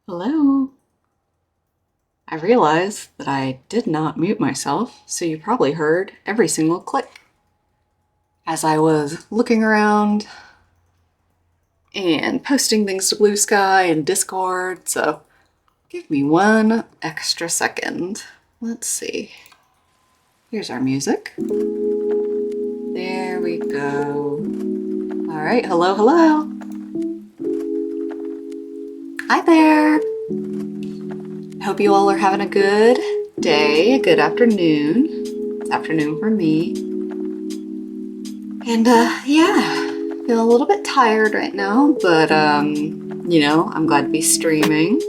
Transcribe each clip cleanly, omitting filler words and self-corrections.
Hello. I realized that I did not mute myself, so you probably heard every single click as I was looking around and posting things to Blue Sky and Discord, so give me one extra second. Let's see. Here's our music. There we go. All right, hello, hello. Hi there. I hope you all are having a good day, a good afternoon. It's afternoon for me. And yeah, feel a little bit tired right now, but you know, I'm glad to be streaming.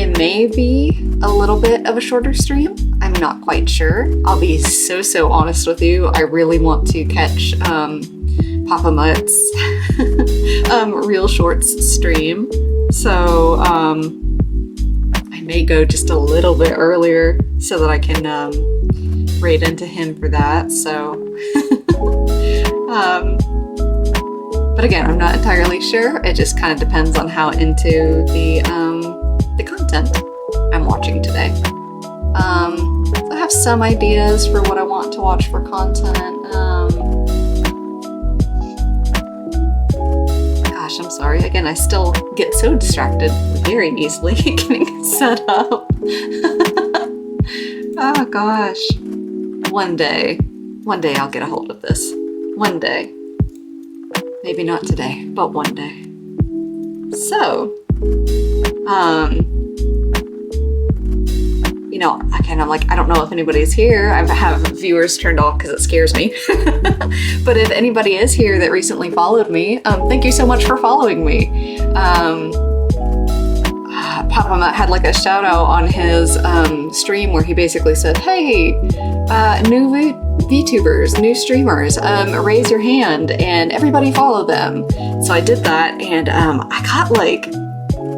It may be a little bit of a shorter stream. I'm not quite sure. I'll be so honest with you. I really want to catch Papa Mutt's Real Shorts stream. So I may go just a little bit earlier so that I can raid into him for that. So but again, I'm not entirely sure. It just kind of depends on how into the content I'm watching today. So I have some ideas for what I want to watch for content. Gosh, I'm sorry. Again, I still get so distracted very easily getting set up. Oh gosh. One day I'll get a hold of this. One day. Maybe not today, but one day. So, you know, again, I'm like, I don't know if anybody's here. I have viewers turned off because it scares me. But if anybody is here that recently followed me, thank you so much for following me. Papa Mutt had like a shout out on his stream where he basically said, hey, new VTubers, new streamers, raise your hand and everybody follow them. So I did that and I got like,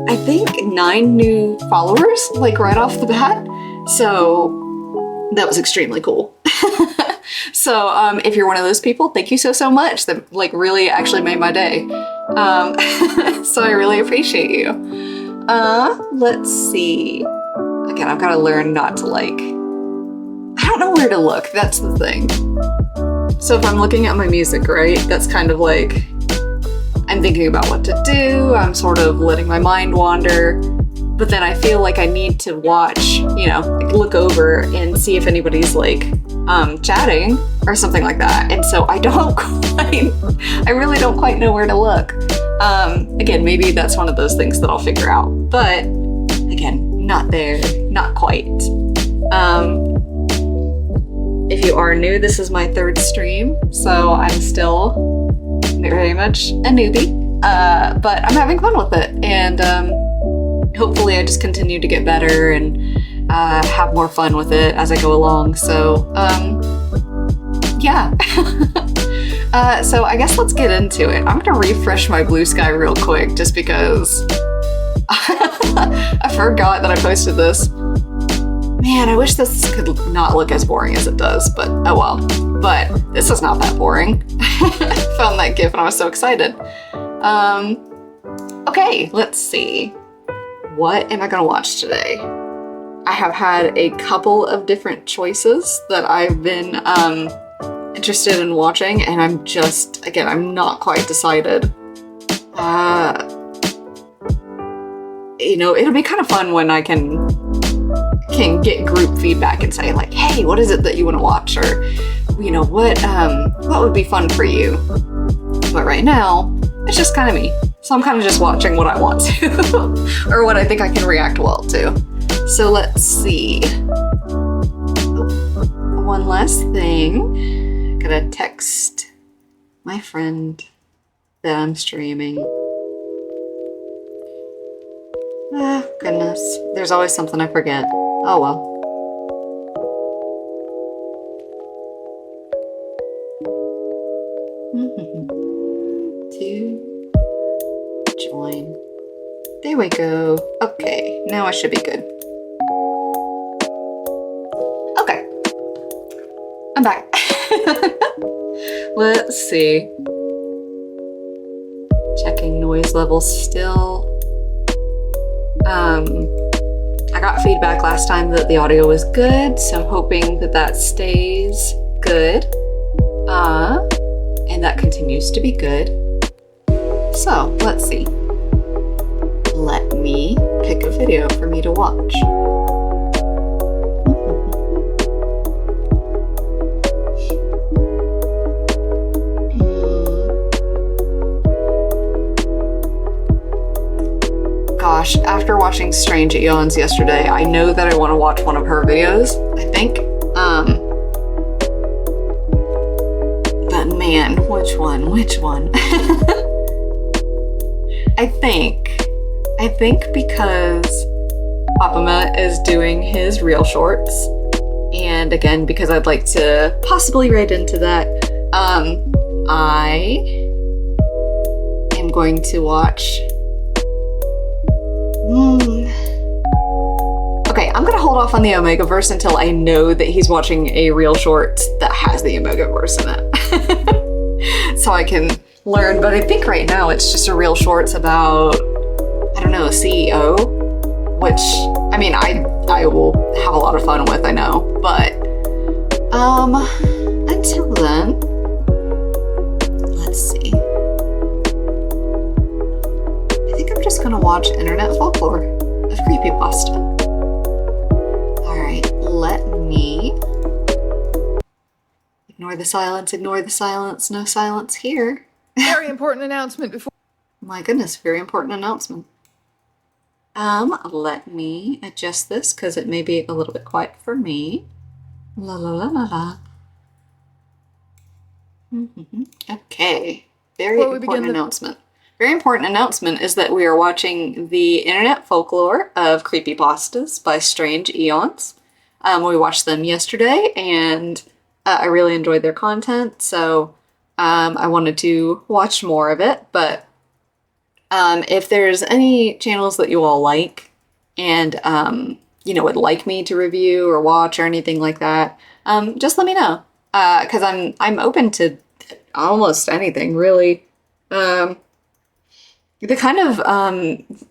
I think 9 new followers like right off the bat. So that was extremely cool. So if you're one of those people, thank you so much. That like really actually made my day. So I really appreciate you. Let's see. Again, I've got to learn not to like, I don't know where to look. That's the thing. So if I'm looking at my music, right, that's kind of like, I'm thinking about what to do. I'm sort of letting my mind wander. But then I feel like I need to watch, you know, like look over and see if anybody's like chatting or something like that. And so I really don't quite know where to look. Again, maybe that's one of those things that I'll figure out. But again, not there, not quite. If you are new, this is my 3rd stream. So I'm still very much a newbie, but I'm having fun with it. And hopefully I just continue to get better and have more fun with it as I go along. So yeah. So I guess let's get into it. I'm gonna refresh my Blue Sky real quick just because I forgot that I posted this. Man, I wish this could not look as boring as it does, but oh well. But this is not that boring. I found that GIF and I was so excited. Okay, let's see. What am I gonna watch today? I have had a couple of different choices that I've been interested in watching, and I'm just, again, I'm not quite decided. You know, it'll be kind of fun when I can get group feedback and say like, hey, what is it that you want to watch? Or, you know, what would be fun for you? But right now, it's just kind of me. So I'm kind of just watching what I want to, or what I think I can react well to. So let's see. Oh, one last thing. Gotta text my friend that I'm streaming. Ah, goodness. There's always something I forget. Oh well. To join. There we go. Okay, now I should be good. Okay. I'm back. Let's see. Checking noise levels still I got feedback last time that the audio was good, so I'm hoping that that stays good. And that continues to be good. So, let's see. Let me pick a video for me to watch. Gosh, after watching Strange Eons yesterday, I know that I want to watch one of her videos, I think. But man, which one? I think because Papama is doing his reel shorts, and again, because I'd like to possibly write into that, I am going to watch... Okay, I'm gonna hold off on the Omegaverse until I know that he's watching a reel short that has the Omegaverse in it. So I can learn, but I think right now it's just a reel shorts about, I don't know, a CEO, which, I mean, I will have a lot of fun with, I know, but, until then, let's see. I think I'm just gonna watch Internet Folklore of Creepypasta. Alright, let me... Ignore the silence, no silence here. Very important announcement before... My goodness, very important announcement. Let me adjust this because it may be a little bit quiet for me. La la la la la. Okay, very important announcement. Very important announcement is that we are watching the Internet Folklore of Creepypastas by Strange Eons. We watched them yesterday, and I really enjoyed their content, so I wanted to watch more of it. But if there's any channels that you all like and you know, would like me to review or watch or anything like that, just let me know, because I'm open to almost anything, really. The kind of,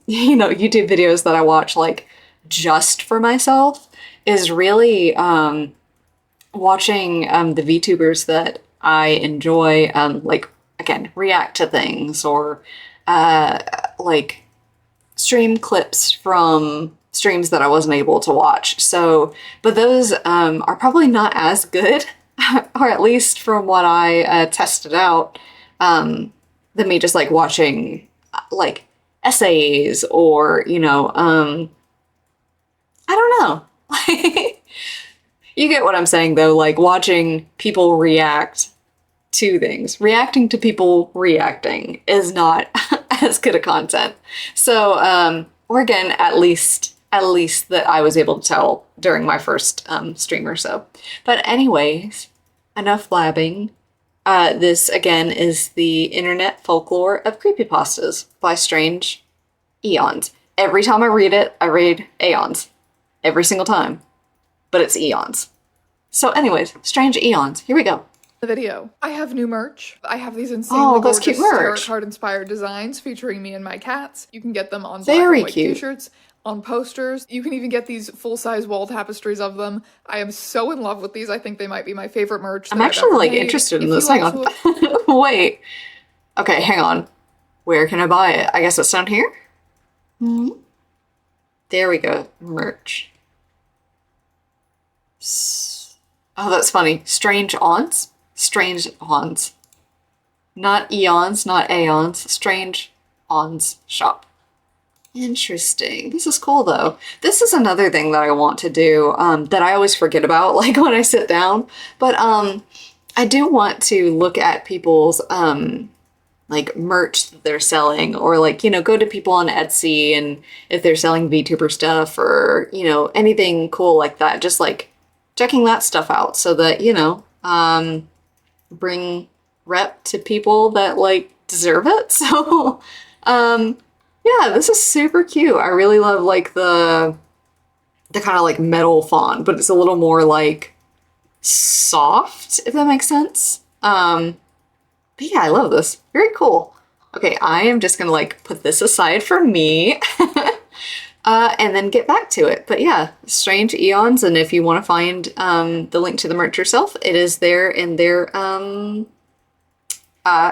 you know, YouTube videos that I watch, like, just for myself is really watching the VTubers that I enjoy, like, again, react to things or, like, stream clips from streams that I wasn't able to watch. So, but those are probably not as good, or at least from what I tested out, than me just, like, watching like essays or, you know, I don't know. You get what I'm saying though, like watching people react to things. Reacting to people reacting is not as good a content. So, or again, at least that I was able to tell during my first stream or so. But anyways, enough blabbing. This, again, is the Internet Folklore of Creepypastas by Strange Eons. Every time I read it, I read Aeons. Every single time. But it's Eons. So anyways, Strange Eons. Here we go. The video. I have new merch. I have these insanely gorgeous tarot card inspired designs featuring me and my cats. You can get them on black and white t-shirts, on posters. You can even get these full-size wall tapestries of them. I am so in love with these. I think they might be my favorite merch. I'm actually like interested in this. Hang on. Wait. Okay, hang on. Where can I buy it? I guess it's down here? Mm-hmm. There we go. Merch. Oh, that's funny. Strange Aunts? Strange Aunts. Not Eons, not Aeons. Strange Aunts shop. Interesting. This is cool though. This is another thing that I want to do that I always forget about, like when I sit down. But I do want to look at people's like merch that they're selling, or like, you know, go to people on Etsy and if they're selling VTuber stuff or, you know, anything cool like that, just like checking that stuff out so that, you know, bring rep to people that like deserve it. So yeah, this is super cute. I really love like the kind of like metal font, but it's a little more like soft, if that makes sense. But yeah, I love this. Very cool. Okay, I am just gonna like put this aside for me. and then get back to it. But yeah, Strange Eons, and if you want to find the link to the merch yourself, it is there in their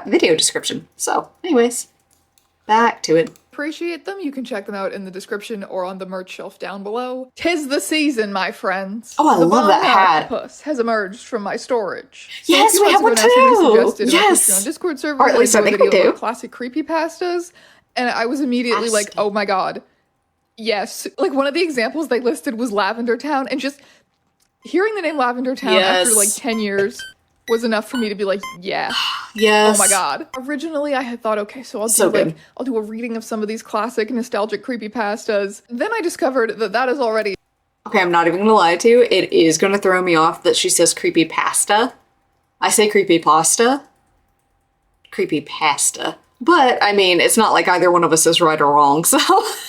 video description. So anyways, back to it. Appreciate them. You can check them out in the description or on the merch shelf down below. 'Tis the season, my friends. Oh, I love that hat. Octopus has emerged from my storage. So yes, we have one too. Yes. On Discord server, or at least I think we do. Classic creepypastas, and I was immediately like, oh my god, yes. Like one of the examples they listed was Lavender Town, and just hearing the name Lavender Town after like 10 years was enough for me to be like, yeah. Yes. Oh my god. Originally, I had thought, okay, so I'll do a reading of some of these classic nostalgic creepypastas. Then I discovered that that is already... Okay, I'm not even gonna lie to you. It is gonna throw me off that she says creepypasta. I say creepypasta. Creepypasta. But, I mean, it's not like either one of us is right or wrong, so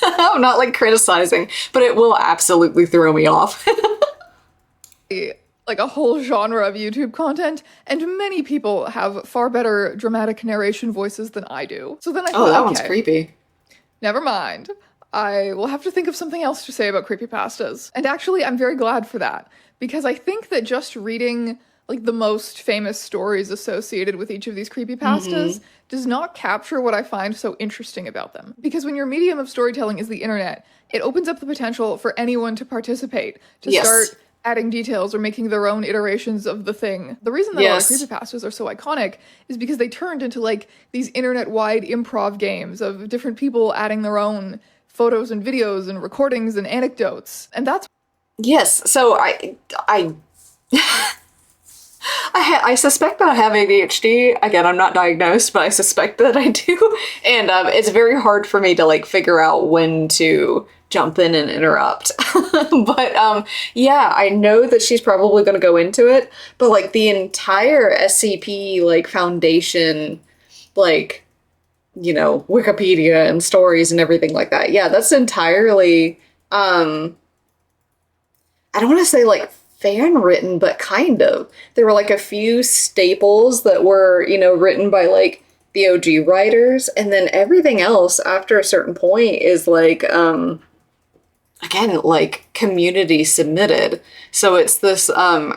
I'm not, like, criticizing. But it will absolutely throw me off. Like a whole genre of YouTube content, and many people have far better dramatic narration voices than I do. So then I thought, that one's creepy. Never mind. I will have to think of something else to say about creepypastas. And actually, I'm very glad for that, because I think that just reading like the most famous stories associated with each of these creepypastas does not capture what I find so interesting about them. Because when your medium of storytelling is the internet, it opens up the potential for anyone to participate, to start adding details or making their own iterations of the thing. The reason that a lot of creepypastas are so iconic is because they turned into like these internet-wide improv games of different people adding their own photos and videos and recordings and anecdotes. And that's... Yes, so I suspect that I have ADHD. Again, I'm not diagnosed, but I suspect that I do. And it's very hard for me to like figure out when to jump in and interrupt. But yeah, I know that she's probably going to go into it, but like the entire SCP like foundation, like, you know, Wikipedia and stories and everything like that. Yeah, that's entirely, I don't want to say like fan written, but kind of. There were like a few staples that were, you know, written by like the OG writers, and then everything else after a certain point is like, again, like community submitted. So it's this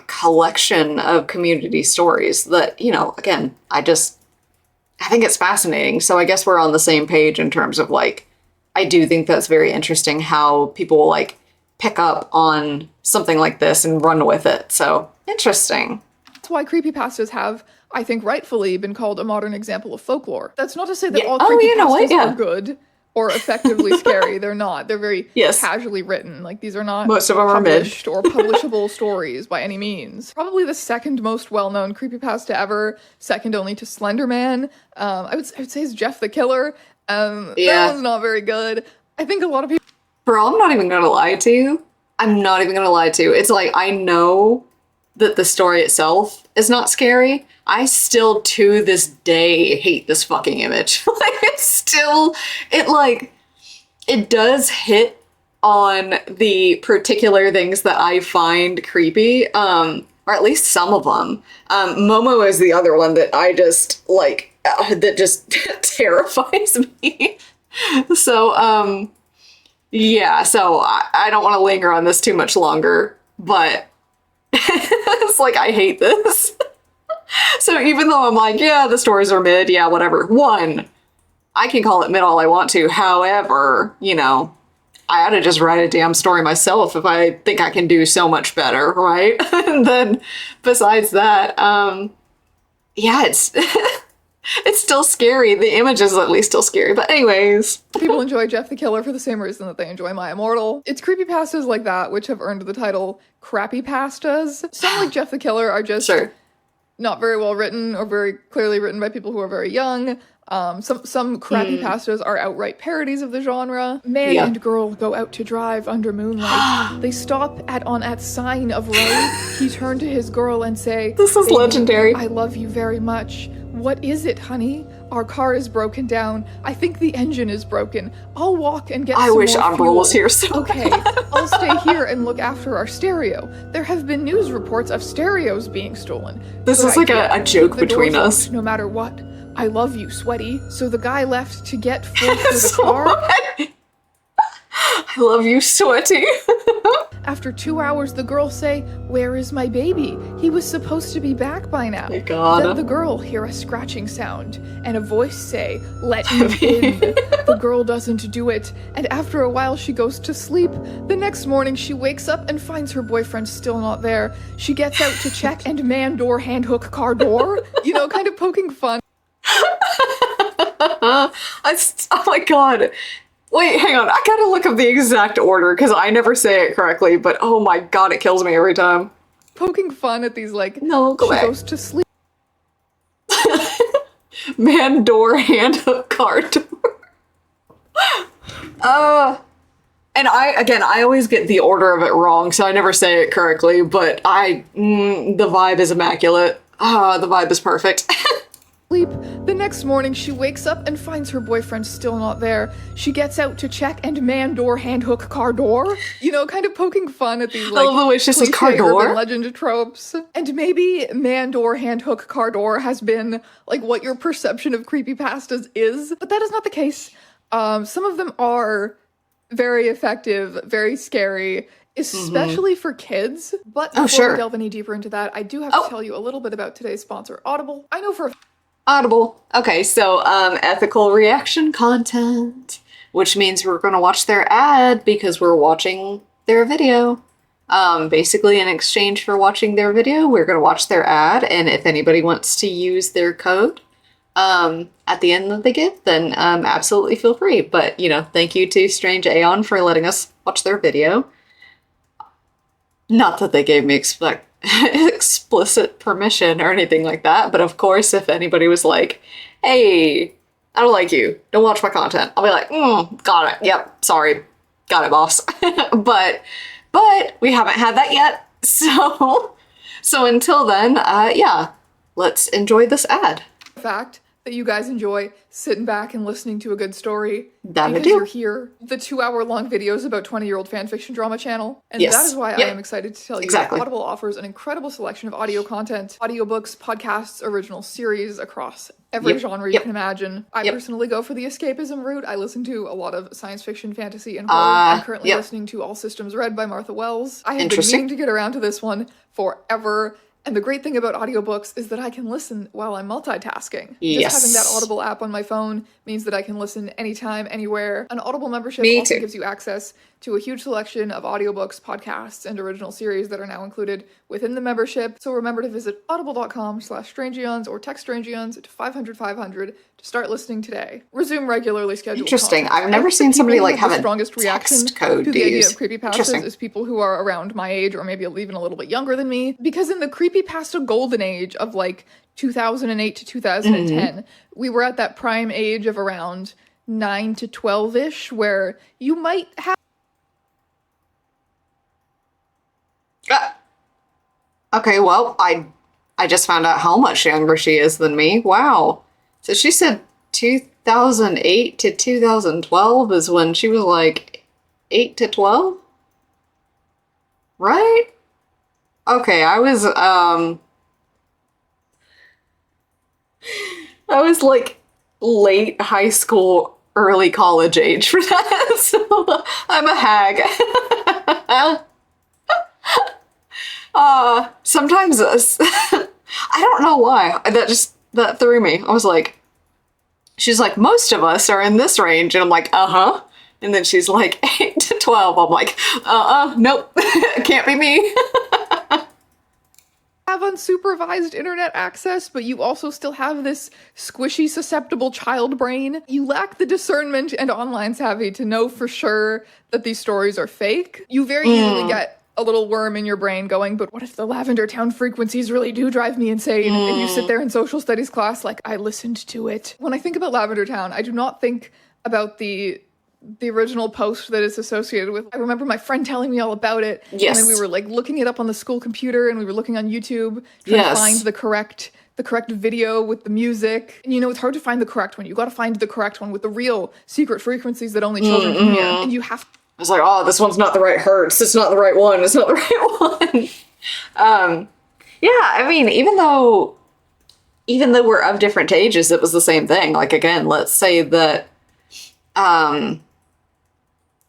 collection of community stories that, you know, again, I think it's fascinating. So I guess we're on the same page in terms of like, I do think that's very interesting how people will like pick up on something like this and run with it. So interesting. That's why creepypastas have, I think rightfully, been called a modern example of folklore. That's not to say that all creepypastas are good or effectively scary. They're not. They're very casually written. Like, these are not most of them published or publishable stories by any means. Probably the second most well-known creepypasta ever, second only to Slender Man. I would say is Jeff the Killer. That one's not very good. I think a lot of people... Bro, I'm not even gonna lie to you. It's like, I know that the story itself is not scary. I still, to this day, hate this fucking image. Like, it does hit on the particular things that I find creepy, or at least some of them. Momo is the other one that I just, like, that just terrifies me. So, yeah, so I don't want to linger on this too much longer, but it's like, I hate this. So even though I'm like, yeah, the stories are mid, yeah, whatever. One, I can call it mid all I want to. However, you know, I ought to just write a damn story myself if I think I can do so much better, right? And then besides that, yeah, it's it's still scary. The image is at least still scary. But anyways. People enjoy Jeff the Killer for the same reason that they enjoy My Immortal. It's creepypastas like that which have earned the title crappypastas. Some like Jeff the Killer are just not very well written or very clearly written by people who are very young. Some creepypastas are outright parodies of the genre. Man and girl go out to drive under moonlight. They stop at sign of road. He turn to his girl and say, "This is legendary. I love you very much. What is it, honey? Our car is broken down. I think the engine is broken. I'll walk and get some more fuel. I wish Umbra was here so Okay, I'll stay here and look after our stereo. There have been news reports of stereos being stolen. This is like a joke between us. No matter what. I love you, sweaty." So the guy left to get forth through the car. I love you, Sweaty. After 2 hours, the girls say, "Where is my baby? He was supposed to be back by now." My God. Then the girl hear a scratching sound and a voice say, "Let me in." The girl doesn't do it, and after a while she goes to sleep. The next morning she wakes up and finds her boyfriend still not there. She gets out to check and man door, hand hook, car door. You know, kind of poking fun. Oh my God. Wait, hang on. I gotta look up the exact order because I never say it correctly, but oh my God, it kills me every time. Poking fun at these, like, no, go back. She goes to sleep. Man, door, hand, hook, car door. And I always get the order of it wrong, so I never say it correctly, but the vibe is immaculate. The vibe is perfect. The next morning, she wakes up and finds her boyfriend still not there. She gets out to check and man door, hand hook, car door. You know, kind of poking fun at these, like, I love the way she says car door. Urban legend tropes. And maybe man door, hand hook, car door has been, like, what your perception of creepypastas is, but that is not the case. Some of them are very effective, very scary, especially for kids. But before we delve any deeper into that, I do have to tell you a little bit about today's sponsor, Audible. I know for Audible. Okay, so ethical reaction content, which means we're going to watch their ad because we're watching their video. Basically, in exchange for watching their video, we're going to watch their ad, and if anybody wants to use their code at the end of the gift, then absolutely feel free. But, you know, thank you to Strange Aeon for letting us watch their video. Not that they gave me explicit permission or anything like that, but of course, if anybody was like, "Hey, I don't like you, don't watch my content," I'll be like, got it, yep, sorry, got it, boss. but we haven't had that yet, so until then, yeah, let's enjoy this ad. Fact that you guys enjoy sitting back and listening to a good story because you're here. The 2-hour-long videos about 20-year-old fanfiction drama channel. And that is why I am excited to tell you that Audible offers an incredible selection of audio content, audiobooks, podcasts, original series across every genre you can imagine. I personally go for the escapism route. I listen to a lot of science fiction, fantasy, and horror. I'm currently listening to All Systems Red by Martha Wells. I have been meaning to get around to this one forever. And the great thing about audiobooks is that I can listen while I'm multitasking. Just having that Audible app on my phone means that I can listen anytime, anywhere. An Audible membership also gives you access to a huge selection of audiobooks, podcasts, and original series that are now included within the membership. So remember to visit audible.com/strangeons or text strangeons to 500-500 to start listening today. Resume regularly scheduled Interesting. content. I've never seen somebody like have the a strongest reaction text code to the idea of use. creepypastas is people who are around my age or maybe even a little bit younger than me. Because in the creepypasta golden age of like 2008 to 2010, we were at that prime age of around 9 to 12-ish where you might have okay, well, I just found out how much younger she is than me. Wow. So she said 2008 to 2012 is when she was like 8 to 12? Right? Okay, I was like late high school, early college age for that, so I'm a hag. Sometimes I don't know why, that threw me. I was like, she's like, most of us are in this range, and I'm like, and then she's like 8 to 12. I'm like, nope, it can't be me. Have unsupervised internet access, but you also still have this squishy, susceptible child brain. You lack the discernment and online savvy to know for sure that these stories are fake. You very easily get a little worm in your brain going, but what if the Lavender Town frequencies really do drive me insane? And you sit there in social studies class like, I listened to it. When I think about Lavender Town, I do not think about the original post that it's associated with. I remember my friend telling me all about it. Yes. And then we were like looking it up on the school computer, and we were looking on YouTube trying to find the correct video with the music. And you know, it's hard to find the correct one. You got to find the correct one with the real secret frequencies that only children can hear. And you have I was like, oh, this one's not the right hertz. It's not the right one. It's not the right one. Yeah, I mean, even though we're of different ages, it was the same thing. Like, again, let's say that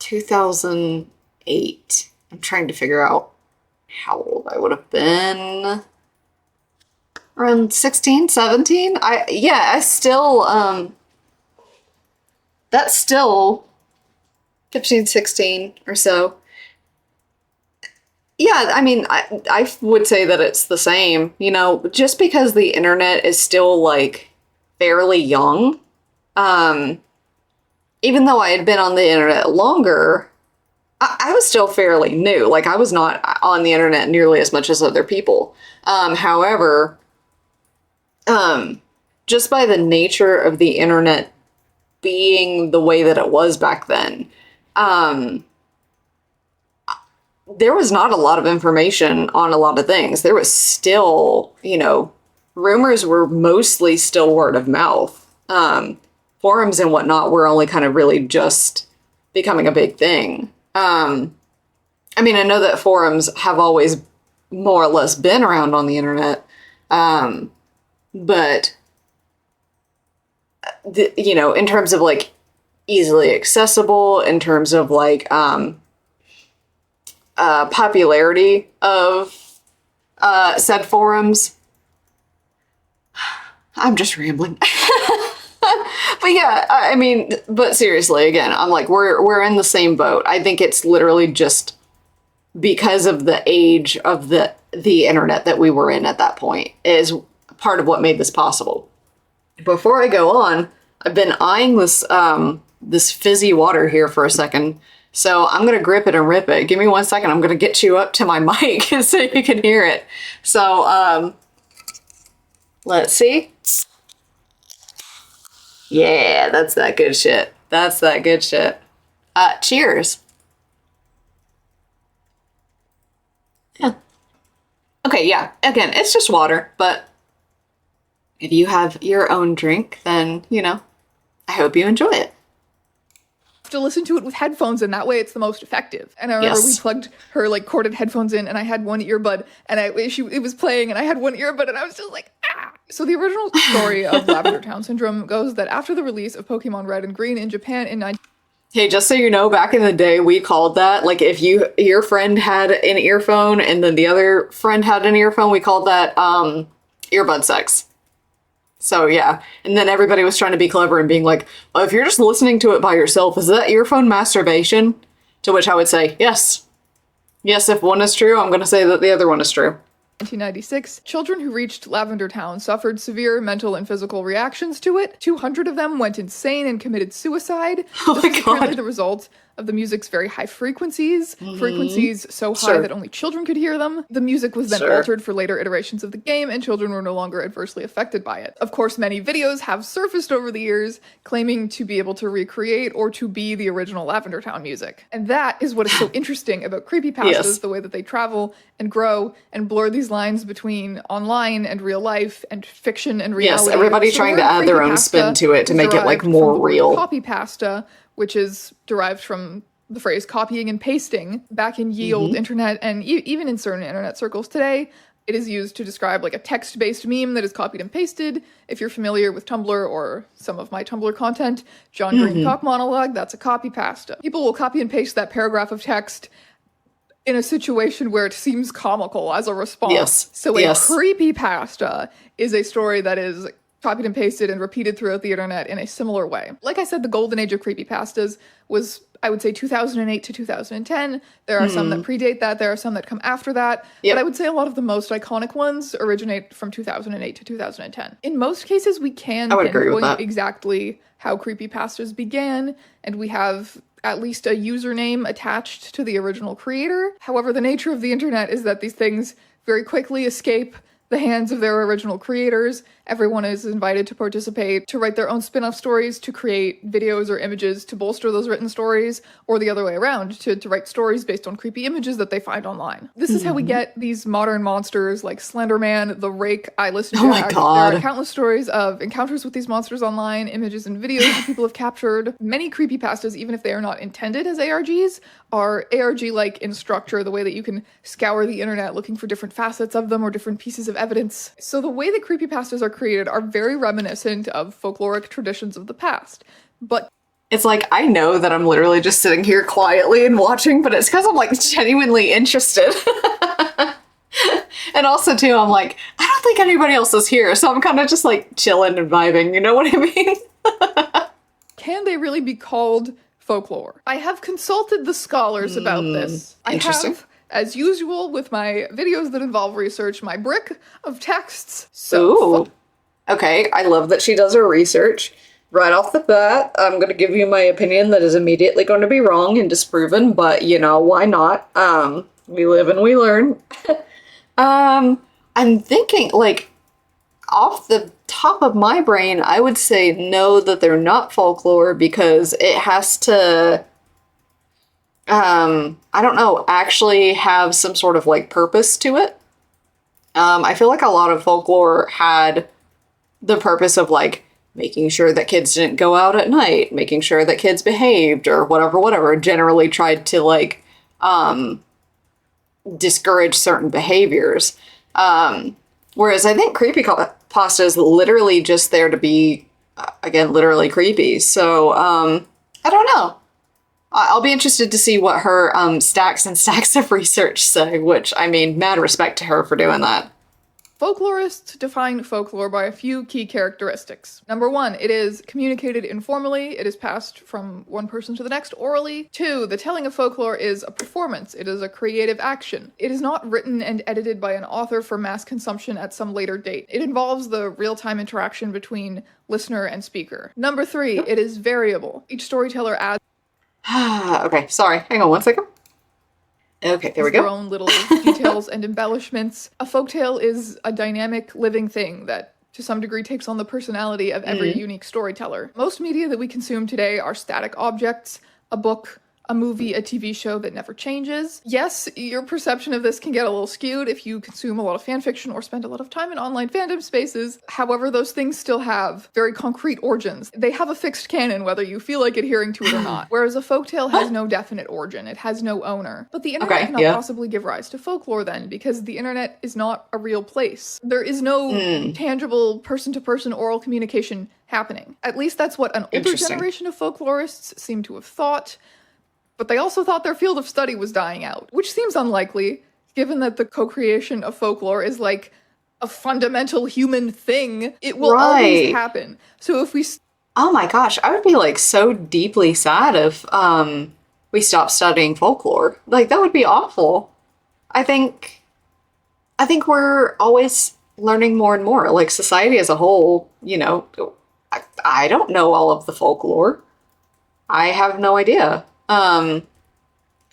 2008. I'm trying to figure out how old I would have been. Around 16, 17? That's still 15, 16 or so. Yeah, I mean, I would say that it's the same, you know, just because the internet is still, like, fairly young. Even though I had been on the internet longer, I was still fairly new. Like, I was not on the internet nearly as much as other people. However, just by the nature of the internet being the way that it was back then, there was not a lot of information on a lot of things. There was still, you know, rumors were mostly still word of mouth. Forums and whatnot were only kind of really just becoming a big thing. I mean, I know that forums have always more or less been around on the internet, but, you know, in terms of, like, easily accessible, in terms of, like, popularity of said forums. I'm just rambling. But yeah, I mean, but seriously, again, I'm like, we're in the same boat. I think it's literally just because of the age of the internet that we were in at that point is part of what made this possible. Before I go on, I've been eyeing this this fizzy water here for a second. So I'm going to grip it and rip it. Give me 1 second. I'm going to get you up to my mic so you can hear it. So, let's see. Yeah, that's that good shit. That's that good shit. Cheers. Yeah. Okay, yeah. Again, it's just water, but if you have your own drink, then, you know, I hope you enjoy it. To listen to it with headphones, and that way it's the most effective. And I remember we plugged her, like, corded headphones in, and I had one earbud, and it was playing, and I had one earbud, and I was just like, ah! So the original story of Lavender Town Syndrome goes that after the release of Pokemon Red and Green in Japan in Hey, just so you know, back in the day, we called that, like, if your friend had an earphone, and then the other friend had an earphone, we called that, earbud sex. So yeah, and then everybody was trying to be clever and being like, well, if you're just listening to it by yourself, is that earphone masturbation? To which I would say, yes. Yes, if one is true, I'm going to say that the other one is true. 1996, children who reached Lavender Town suffered severe mental and physical reactions to it. 200 of them went insane and committed suicide. Oh my God. Apparently the result of the music's very high frequencies, frequencies so high that only children could hear them. The music was then altered for later iterations of the game, and children were no longer adversely affected by it. Of course, many videos have surfaced over the years claiming to be able to recreate or to be the original Lavender Town music. And that is what is so interesting about creepypastas, the way that they travel and grow and blur these lines between online and real life and fiction and reality. Yes, everybody trying to add their own spin to it to make it, like, more real. Copypasta, which is derived from the phrase copying and pasting. Back in ye old internet, and even in certain internet circles today, it is used to describe, like, a text-based meme that is copied and pasted. If you're familiar with Tumblr or some of my Tumblr content, John Green Talk Monologue, that's a copypasta. People will copy and paste that paragraph of text in a situation where it seems comical as a response. So a creepypasta is a story that is copied and pasted and repeated throughout the internet in a similar way. Like I said, the golden age of creepypastas was, I would say, 2008 to 2010. There are some that predate that. There are some that come after that. But I would say a lot of the most iconic ones originate from 2008 to 2010. In most cases, we can pinpoint exactly how creepypastas began, and we have at least a username attached to the original creator. However, the nature of the internet is that these things very quickly escape the hands of their original creators. Everyone is invited to participate, to write their own spin-off stories, to create videos or images to bolster those written stories, or the other way around, to write stories based on creepy images that they find online. This is how we get these modern monsters like Slenderman, the Rake, Eyeless Jack. Oh my God. There are countless stories of encounters with these monsters online, images and videos that people have captured. Many creepypastas, even if they are not intended as ARGs, are ARG-like in structure, the way that you can scour the internet looking for different facets of them or different pieces of evidence. So the way that creepypastas are created are very reminiscent of folkloric traditions of the past. But It's like, I know that I'm literally just sitting here quietly and watching, but it's because I'm like genuinely interested. And also too, I'm like, I don't think anybody else is here, so I'm kind of just like chilling and vibing, you know what I mean? Can they really be called folklore? I have consulted the scholars about this. I have, as usual with my videos that involve research, my brick of texts. So, okay, I love that she does her research. Right off the bat, I'm going to give you my opinion that is immediately going to be wrong and disproven, but, you know, why not? We live and we learn. I'm thinking, like, off the top of my brain, I would say no, that they're not folklore, because it has to, I don't know, actually have some sort of, like, purpose to it. I feel like a lot of folklore had the purpose of, like, making sure that kids didn't go out at night, making sure that kids behaved, or whatever, generally tried to, like, discourage certain behaviors. Whereas I think creepypasta is literally just there to be, again, literally creepy. So, I don't know. I'll be interested to see what her stacks and stacks of research say, which, I mean, mad respect to her for doing that. Folklorists define folklore by a few key characteristics. Number 1, it is communicated informally. It is passed from one person to the next orally. 2, the telling of folklore is a performance. It is a creative action. It is not written and edited by an author for mass consumption at some later date. It involves the real-time interaction between listener and speaker. Number 3, it is variable. Each storyteller adds okay, sorry. Hang on one second. Okay, there we go. Their own little details and embellishments. A folktale is a dynamic, living thing that, to some degree, takes on the personality of every unique storyteller. Most media that we consume today are static objects, a book, a movie, a TV show that never changes. Yes, your perception of this can get a little skewed if you consume a lot of fanfiction or spend a lot of time in online fandom spaces. However, those things still have very concrete origins. They have a fixed canon, whether you feel like adhering to it or not. Whereas a folktale has no definite origin. It has no owner. But the internet cannot possibly give rise to folklore then, because the internet is not a real place. There is no tangible person-to-person oral communication happening. At least that's what an older generation of folklorists seem to have thought. But they also thought their field of study was dying out, which seems unlikely, given that the co-creation of folklore is like a fundamental human thing. It will always happen. So if we... Oh my gosh, I would be like so deeply sad if we stopped studying folklore. Like, that would be awful. I think we're always learning more and more. Like, society as a whole, you know, I don't know all of the folklore. I have no idea. I'm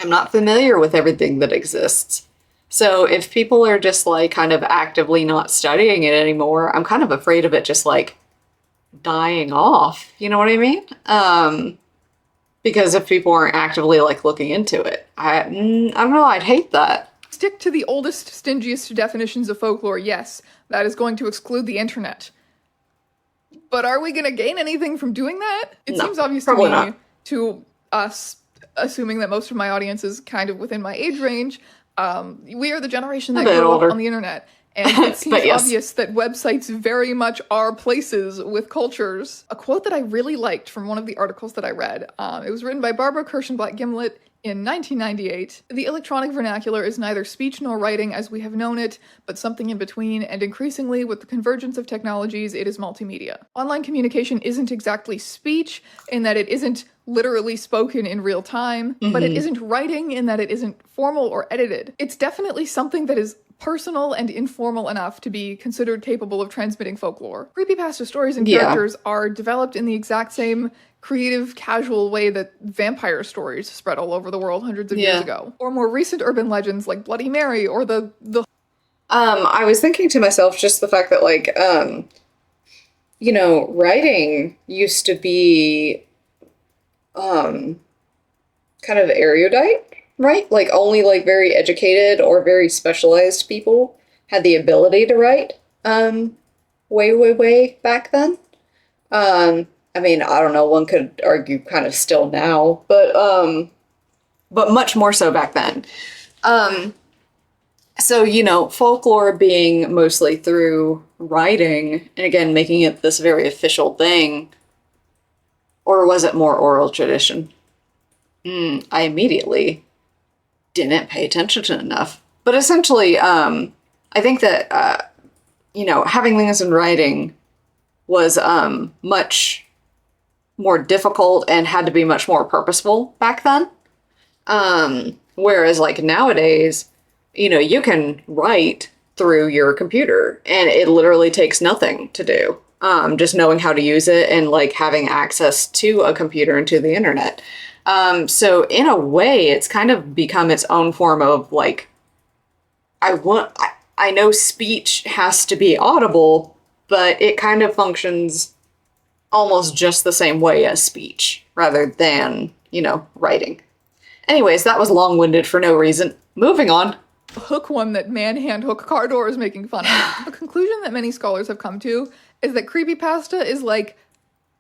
not familiar with everything that exists. So if people are just like kind of actively not studying it anymore, I'm kind of afraid of it just like dying off. You know what I mean? Because if people aren't actively like looking into it, I don't know, I'd hate that. Stick to the oldest, stingiest definitions of folklore, yes, that is going to exclude the internet. But are we going to gain anything from doing that? It seems obvious to me, to us, assuming that most of my audience is kind of within my age range, we are the generation that grew up on the internet. And it seems obvious that websites very much are places with cultures. A quote that I really liked from one of the articles that I read, it was written by Barbara Kirshenblatt-Gimlet in 1998. The electronic vernacular is neither speech nor writing as we have known it, but something in between, and increasingly, with the convergence of technologies, it is multimedia. Online communication isn't exactly speech, in that it isn't literally spoken in real time, but it isn't writing in that it isn't formal or edited. It's definitely something that is personal and informal enough to be considered capable of transmitting folklore. Creepypasta stories and characters are developed in the exact same creative, casual way that vampire stories spread all over the world hundreds of years ago. Or more recent urban legends like Bloody Mary or the I was thinking to myself just the fact that, like, you know, writing used to be kind of erudite, right? Like, only, like, very educated or very specialized people had the ability to write, way back then. I mean, I don't know, one could argue kind of still now, but much more so back then. So, you know, folklore being mostly through writing, and again, making it this very official thing, Or was it more oral tradition? I immediately didn't pay attention to enough. But essentially, I think that, having things in writing was much more difficult and had to be much more purposeful back then. Whereas like nowadays, you can write through your computer and it literally takes nothing to do. Just knowing how to use it and like having access to a computer and to the internet. So in a way, it's kind of become its own form of like, I know speech has to be audible, but it kind of functions almost just the same way as speech rather than, writing. Anyways, that was long-winded for no reason. Moving on. Hook one that man-hand hook car door is making fun of. The conclusion that many scholars have come to is that creepypasta is like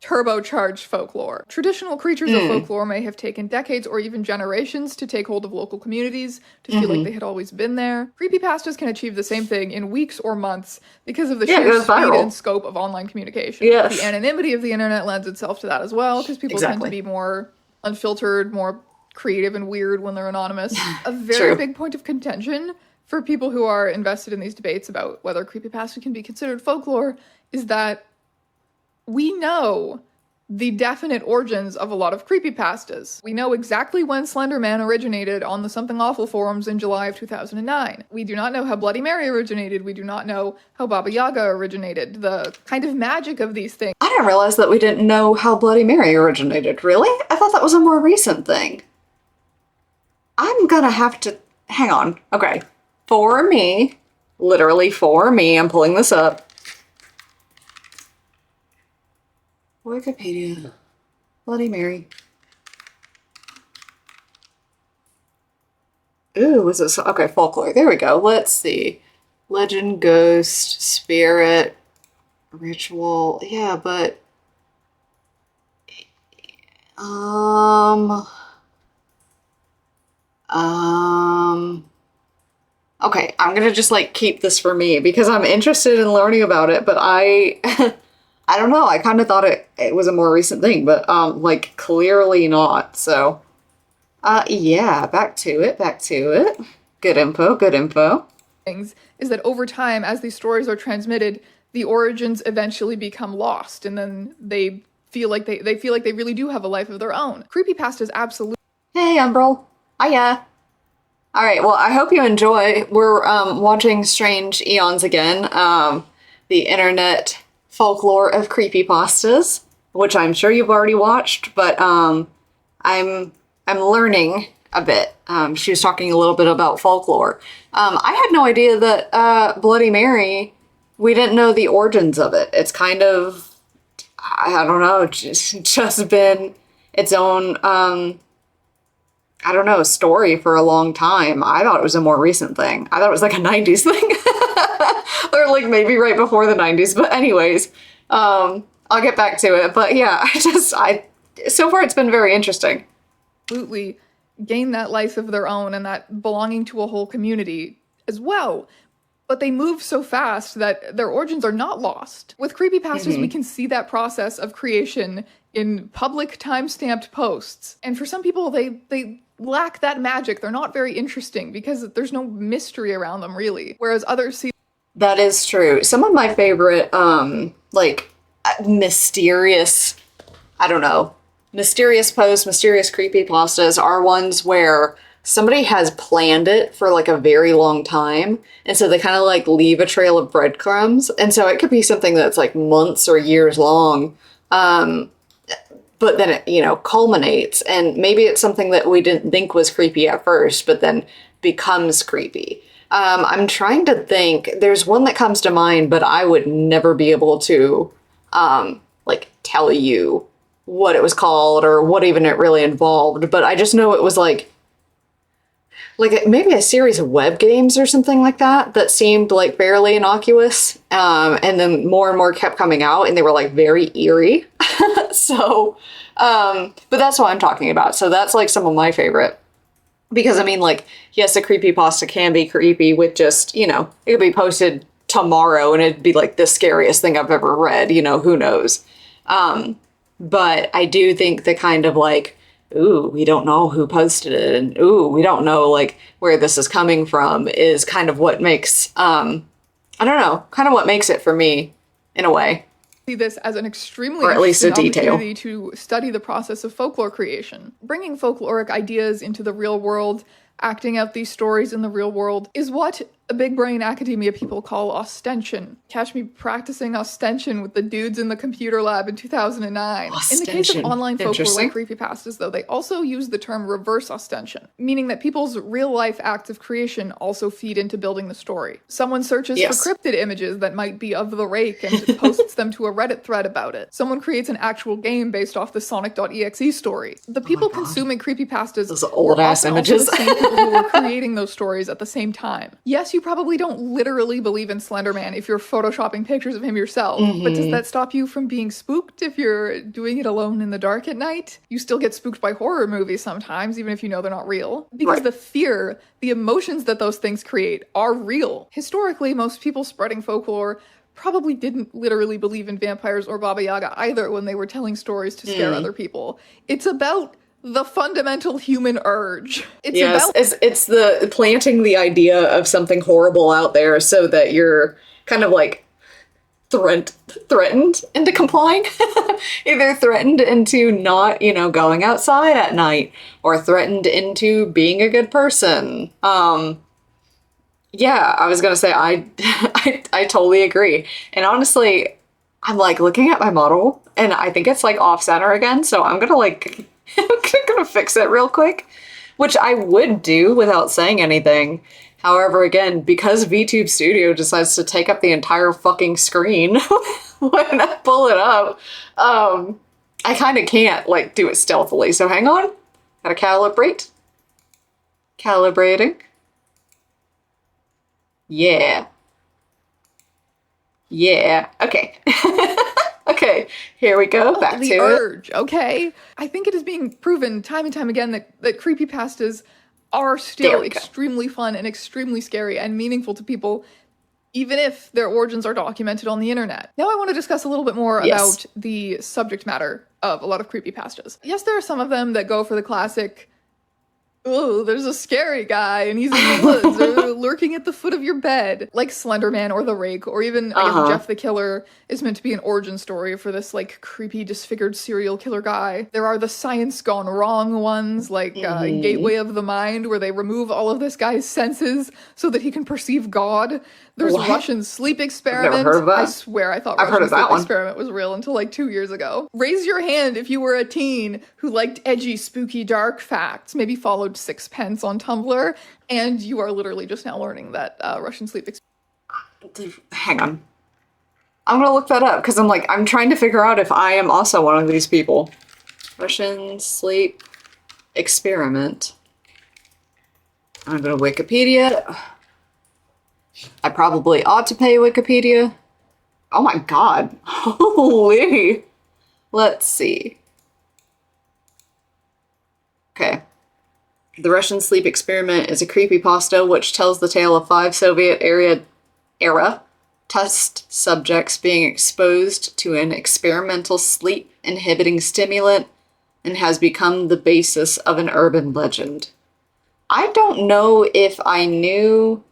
turbocharged folklore. Traditional creatures of folklore may have taken decades or even generations to take hold of local communities, to feel like they had always been there. Creepypastas can achieve the same thing in weeks or months because of the sheer speed and scope of online communication. Yes. The anonymity of the internet lends itself to that as well, because people tend to be more unfiltered, more creative and weird when they're anonymous. A very big point of contention for people who are invested in these debates about whether creepypasta can be considered folklore is that we know the definite origins of a lot of creepypastas. We know exactly when Slender Man originated on the Something Awful forums in July of 2009. We do not know how Bloody Mary originated. We do not know how Baba Yaga originated. The kind of magic of these things. I didn't realize that we didn't know how Bloody Mary originated. Really? I thought that was a more recent thing. I'm gonna have to... Hang on. Okay. For me, literally for me, I'm pulling this up. Wikipedia. Bloody Mary. Ooh, was this... Okay, folklore. There we go. Let's see. Legend, ghost, spirit, ritual. Yeah, but... Okay, I'm gonna just, like, keep this for me because I'm interested in learning about it, but I don't know, I kind of thought it was a more recent thing, but, like, clearly not, so. Yeah, back to it. Good info. Things is that over time, as these stories are transmitted, the origins eventually become lost, and then they feel like they really do have a life of their own. Creepypastas absolutely. Hey, Umbral. Hiya. All right, well, I hope you enjoy. We're watching Strange Eons again, the internet folklore of creepypastas, which I'm sure you've already watched, but I'm learning a bit. She was talking a little bit about folklore. I had no idea that Bloody Mary, we didn't know the origins of it. It's kind of, I don't know, just been its own I don't know, story for a long time. I thought it was a more recent thing. I thought it was like a 90s thing. Or like maybe right before the 90s. But anyways, I'll get back to it. But yeah, so far it's been very interesting. Absolutely gain that life of their own and that belonging to a whole community as well. But they move so fast that their origins are not lost. With creepypastas, we can see that process of creation in public time-stamped posts. And for some people, they lack that magic. They're not very interesting because there's no mystery around them, really. Whereas others see... That is true. Some of my favorite, mysterious, mysterious posts, mysterious creepypastas are ones where somebody has planned it for like a very long time. And so they kind of like leave a trail of breadcrumbs. And so it could be something that's like months or years long. But then it, culminates, and maybe it's something that we didn't think was creepy at first, but then becomes creepy. I'm trying to think, there's one that comes to mind, but I would never be able to, tell you what it was called or what even it really involved, but I just know it was like maybe a series of web games or something like that seemed like fairly innocuous, and then more and more kept coming out, and they were like very eerie. So, but that's what I'm talking about. So that's like some of my favorite, because I mean, like, yes, a creepypasta can be creepy with just, it could be posted tomorrow and it'd be like the scariest thing I've ever read, who knows. But I do think the kind of like, ooh, we don't know who posted it, and ooh, we don't know like where this is coming from is kind of what makes, I don't know, kind of what makes it for me in a way. See this as an extremely or at least a detail opportunity to study the process of folklore creation. Bringing folkloric ideas into the real world, acting out these stories in the real world, is what a big brain academia people call ostension. Catch me practicing ostension with the dudes in the computer lab in 2009. In the case of online folklore like creepypastas, though, they also use the term reverse ostension, meaning that people's real-life acts of creation also feed into building the story. Someone searches for cryptid images that might be of the rake and posts them to a Reddit thread about it. Someone creates an actual game based off the Sonic.exe story. The people consuming creepypastas those old-ass images. Also the same people who were creating those stories at the same time. Yes, you probably don't literally believe in Slender Man if you're photoshopping pictures of him yourself, but does that stop you from being spooked if you're doing it alone in the dark at night? You still get spooked by horror movies sometimes, even if you know they're not real. Because the fear, the emotions that those things create are real. Historically, most people spreading folklore probably didn't literally believe in vampires or Baba Yaga either when they were telling stories to scare other people. It's about the fundamental human urge. It's the planting the idea of something horrible out there so that you're kind of like threatened into complying. Either threatened into not, going outside at night, or threatened into being a good person. Yeah, I was gonna say I totally agree. And honestly, I'm like looking at my model and I think it's like off center again, so I'm gonna like I'm gonna fix it real quick, which I would do without saying anything. However, again, because VTube Studio decides to take up the entire fucking screen when I pull it up, I kind of can't like do it stealthily. So hang on, gotta calibrate. Calibrating. Yeah. Okay. Okay, here we go. Back to the urge, okay? I think it is being proven time and time again that creepypastas are still extremely fun and extremely scary and meaningful to people, even if their origins are documented on the internet. Now I want to discuss a little bit more about the subject matter of a lot of creepypastas. Yes, there are some of them that go for the classic, oh, there's a scary guy and he's in the woods or lurking at the foot of your bed, like Slender Man or the Rake, or even I guess Jeff the Killer is meant to be an origin story for this like creepy disfigured serial killer guy. There are the science gone wrong ones, like Gateway of the Mind, where they remove all of this guy's senses so that he can perceive God. There's Russian Sleep Experiment. I've never heard of that. I swear I thought Russian Sleep Experiment was real until like 2 years ago. Raise your hand if you were a teen who liked edgy, spooky, dark facts, maybe followed Sixpence on Tumblr, and you are literally just now learning that Russian Sleep Experiment. Hang on. I'm gonna look that up because I'm trying to figure out if I am also one of these people. Russian Sleep Experiment. I'm gonna Wikipedia. I probably ought to pay Wikipedia. Oh my god. Holy. Let's see. Okay. The Russian Sleep Experiment is a creepypasta which tells the tale of 5 Soviet-era test subjects being exposed to an experimental sleep-inhibiting stimulant and has become the basis of an urban legend. I don't know if I knew...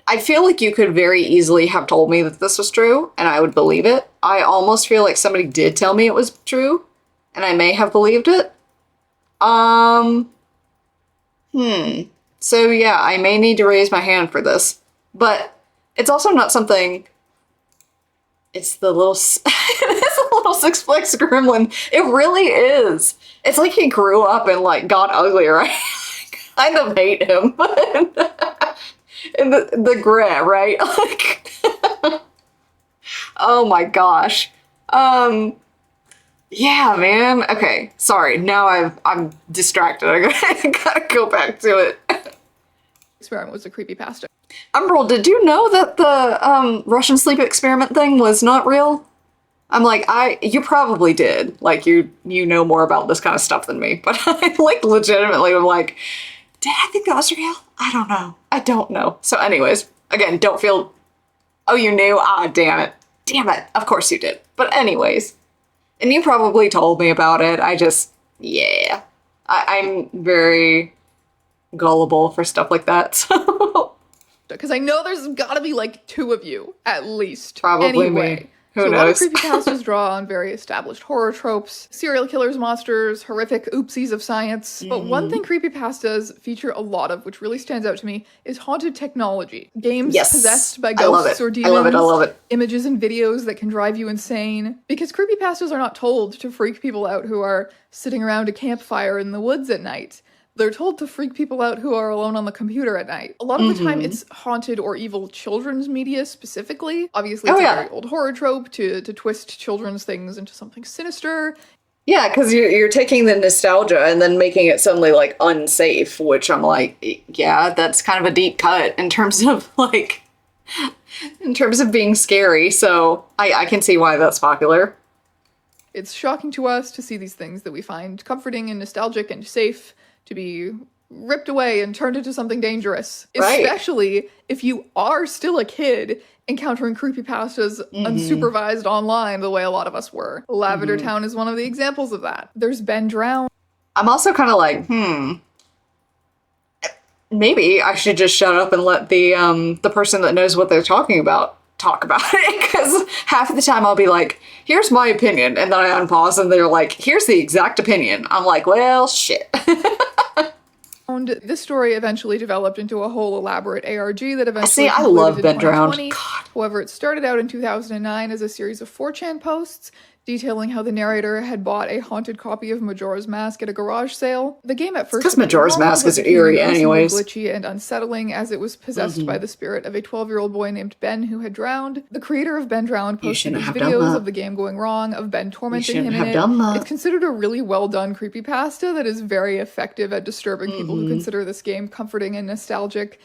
I feel like you could very easily have told me that this was true, and I would believe it. I almost feel like somebody did tell me it was true, and I may have believed it. So yeah, I may need to raise my hand for this, but it's also not something... It's the little... it's a little Six-Flags gremlin. It really is. It's like he grew up and like got uglier. I kind of hate him. And the gray, right? Like, oh my gosh. Yeah, man. Okay, sorry. Now I'm distracted. I gotta go back to it. Experiment was a creepypasta. Umbral, did you know that the Russian Sleep Experiment thing was not real? I'm like, you probably did. Like, you know more about this kind of stuff than me. But I like legitimately am like, did I think that was real? I don't know. I don't know. So anyways, again, don't feel... Oh, you knew? Ah, damn it. Damn it. Of course you did. But anyways, And you probably told me about it. Yeah. I'm very gullible for stuff like that, so. Because I know there's gotta be like 2 of you, at least. Probably anyway. me. Who knows? A lot of creepypastas draw on very established horror tropes, serial killers, monsters, horrific oopsies of science. But one thing creepypastas feature a lot of, which really stands out to me, is haunted technology. Games possessed by ghosts or demons. I love it. Images and videos that can drive you insane. Because creepypastas are not told to freak people out who are sitting around a campfire in the woods at night. They're told to freak people out who are alone on the computer at night. A lot of the time, it's haunted or evil children's media specifically. Obviously, it's a very old horror trope to twist children's things into something sinister. Yeah, because you're taking the nostalgia and then making it suddenly, like, unsafe, which I'm like, yeah, that's kind of a deep cut in terms of, like, in terms of being scary. So I can see why that's popular. It's shocking to us to see these things that we find comforting and nostalgic and safe to be ripped away and turned into something dangerous. Right. Especially if you are still a kid encountering creepypastas unsupervised online the way a lot of us were. Lavender Town is one of the examples of that. There's Ben Drowned. I'm also kind of like, maybe I should just shut up and let the person that knows what they're talking about talk about it, because half of the time I'll be like, here's my opinion, and then I unpause and they're like, here's the exact opinion. I'm like, well, shit. This story eventually developed into a whole elaborate ARG that eventually I love Ben Drowned. However, it started out in 2009 as a series of 4chan posts detailing how the narrator had bought a haunted copy of Majora's Mask at a garage sale. The game at first because Majora's Mask is eerie anyways, glitchy and unsettling as it was possessed by the spirit of a 12-year-old boy named Ben who had drowned. The creator of Ben Drowned posted these videos of the game going wrong, of Ben tormenting him in it. It's considered a really well-done creepypasta that is very effective at disturbing people who consider this game comforting and nostalgic.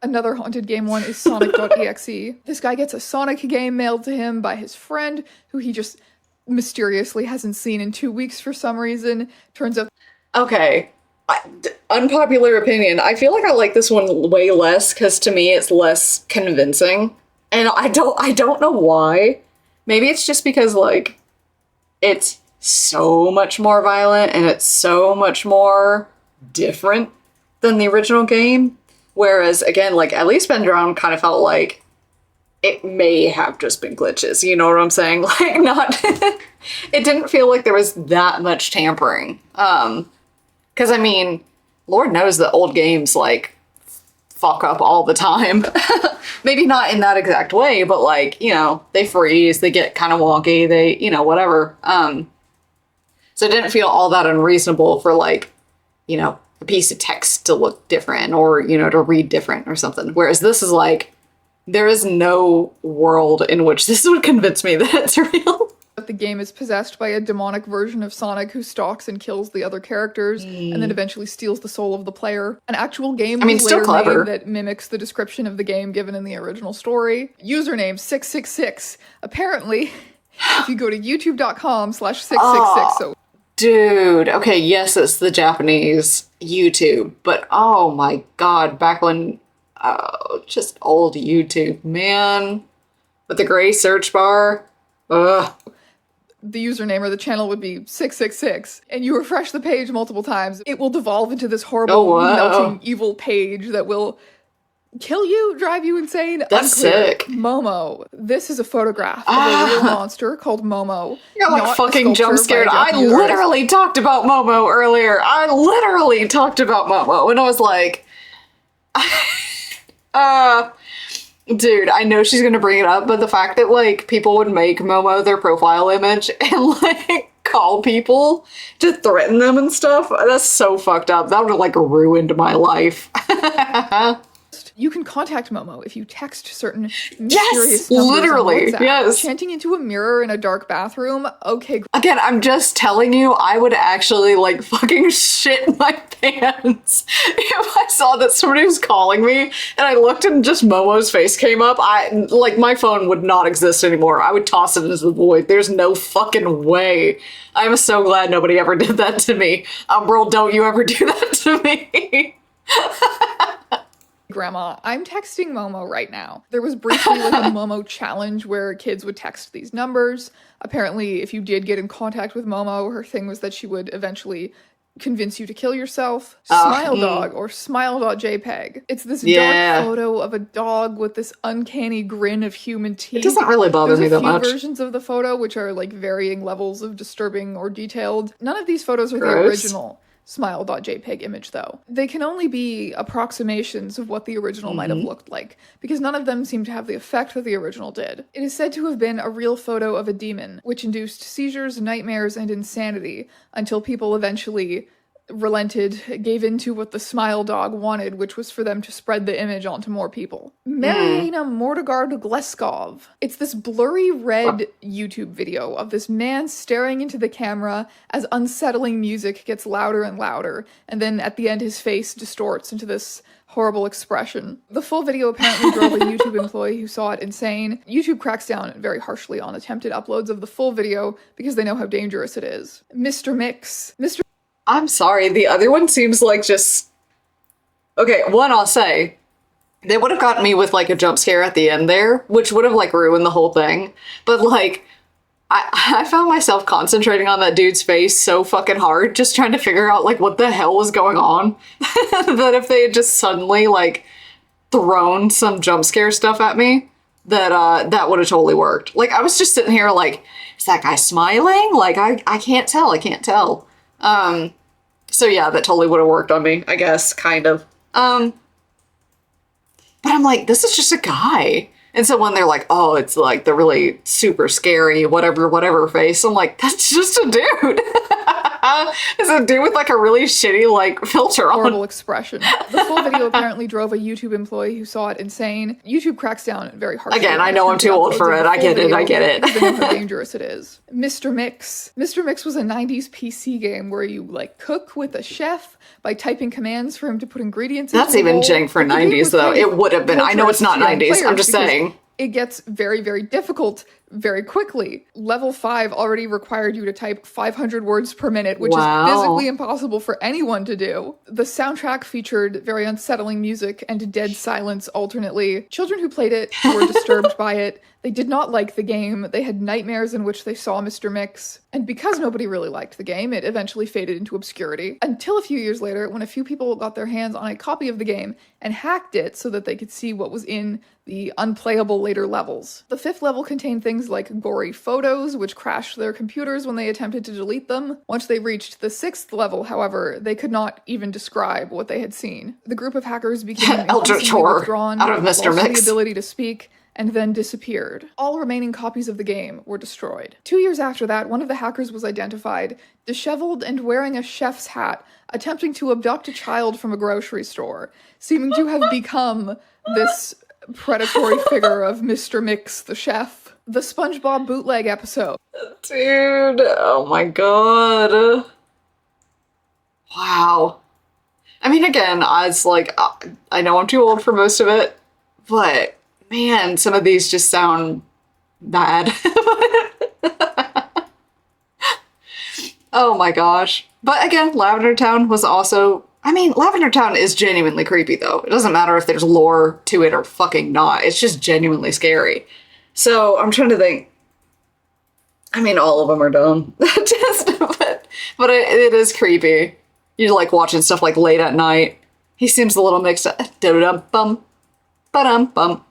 Another haunted game one is Sonic.exe. This guy gets a Sonic game mailed to him by his friend, who he just mysteriously hasn't seen in 2 weeks for some reason. Turns out... Okay. Unpopular opinion. I feel like I like this one way less, because to me it's less convincing. And I don't know why. Maybe it's just because, like, it's so much more violent and it's so much more different than the original game. Whereas, again, like, at least Ben Drowned kind of felt like it may have just been glitches, you know what I'm saying? Like, not... it didn't feel like there was that much tampering. Because, I mean, Lord knows that old games, like, fuck up all the time. Maybe not in that exact way, but, like, you know, they freeze, they get kind of wonky, they, you know, whatever. So it didn't feel all that unreasonable for, like, you know, a piece of text to look different or, you know, to read different or something. Whereas this is like, there is no world in which this would convince me that it's real. The game is possessed by a demonic version of Sonic who stalks and kills the other characters and then eventually steals the soul of the player. An actual game was later made that mimics the description of the game given in the original story. Username 666. Apparently, if you go to youtube.com/666, so... Dude, okay, yes, it's the Japanese YouTube, but oh my god, back when, just old YouTube, man, with the gray search bar, ugh. The username or the channel would be 666, and you refresh the page multiple times, it will devolve into this horrible, melting, evil page that will kill you, drive you insane. That's sick. Momo. This is a photograph of a real monster called Momo. You're like fucking jump scared. I literally talked about Momo earlier. I literally talked about Momo, and I was like, dude, I know she's gonna bring it up, but the fact that, like, people would make Momo their profile image and, like, call people to threaten them and stuff, that's so fucked up. That would have, like, ruined my life. You can contact Momo if you text certain mysterious numbers literally, on WhatsApp. yes. Chanting into a mirror in a dark bathroom. Okay. Again, I'm just telling you, I would actually, like, fucking shit my pants if I saw that somebody was calling me and I looked and just Momo's face came up. My phone would not exist anymore. I would toss it into the void. There's no fucking way. I'm so glad nobody ever did that to me. Umbral, don't you ever do that to me. Grandma, I'm texting Momo right now. There was briefly like a Momo challenge where kids would text these numbers. Apparently, if you did get in contact with Momo, her thing was that she would eventually convince you to kill yourself. Smile Dog or Smile.jpg. It's this dark photo of a dog with this uncanny grin of human teeth. It doesn't really bother me that much. There's a few versions of the photo which are like varying levels of disturbing or detailed. None of these photos are the original Smile.jpg image, though. They can only be approximations of what the original might have looked like, because none of them seem to have the effect that the original did. It is said to have been a real photo of a demon, which induced seizures, nightmares, and insanity, until people eventually relented, gave in to what the Smile Dog wanted, which was for them to spread the image onto more people. Mariana Mordegard Gleskov. It's this blurry red YouTube video of this man staring into the camera as unsettling music gets louder and louder, and then at the end his face distorts into this horrible expression. The full video apparently drove a YouTube employee who saw it insane. YouTube cracks down very harshly on attempted uploads of the full video because they know how dangerous it is. Mr. Mix. I'm sorry, the other one seems like just... Okay, one I'll say, they would have gotten me with like a jump scare at the end there, which would have like ruined the whole thing. But like, I found myself concentrating on that dude's face so fucking hard, just trying to figure out like what the hell was going on, that if they had just suddenly like thrown some jump scare stuff at me, that that would have totally worked. Like, I was just sitting here like, is that guy smiling? Like, I can't tell, I can't tell. So yeah, that totally would have worked on me, I guess, kind of. But I'm like, this is just a guy. And so when they're like, oh, it's like the really super scary whatever face, I'm like, that's just a dude. It's a dude with like a really shitty like filter on. Horrible expression. The full video apparently drove a YouTube employee who saw it insane. YouTube cracks down very harshly. Again, I know I'm too old for it. I get it. They know how dangerous it is. Mr. Mix. Mr. Mix was a 90s PC game where you like cook with a chef by typing commands for him to put ingredients in. That's even jank for 90s though. It would have been. I know it's not 90s. I'm just saying. It gets very, very difficult very quickly. Level 5 already required you to type 500 words per minute, which is physically impossible for anyone to do. The soundtrack featured very unsettling music and dead silence alternately. Children who played it were disturbed by it. They did not like the game. They had nightmares in which they saw Mr. Mix. And because nobody really liked the game, it eventually faded into obscurity. Until a few years later, when a few people got their hands on a copy of the game and hacked it so that they could see what was in the unplayable later levels. The 5th level contained things like gory photos, which crashed their computers when they attempted to delete them. Once they reached the 6th level, however, they could not even describe what they had seen. The group of hackers became increasingly withdrawn, out of Mr. Mix. The ability to speak, and then disappeared. All remaining copies of the game were destroyed. 2 years after that, one of the hackers was identified, disheveled and wearing a chef's hat, attempting to abduct a child from a grocery store, seeming to have become this predatory figure of Mr. Mix, the chef. The SpongeBob bootleg episode. Dude, oh my god. Wow. I mean, again, it's like, I know I'm too old for most of it, but man, some of these just sound bad. Oh my gosh. But again, Lavender Town was also... I mean, Lavender Town is genuinely creepy, though. It doesn't matter if there's lore to it or fucking not. It's just genuinely scary. So, I'm trying to think... I mean, all of them are dumb. but it is creepy. You're, like, watching stuff, like, late at night. He seems a little mixed up. Da-da-dum-bum. Ba-dum-bum.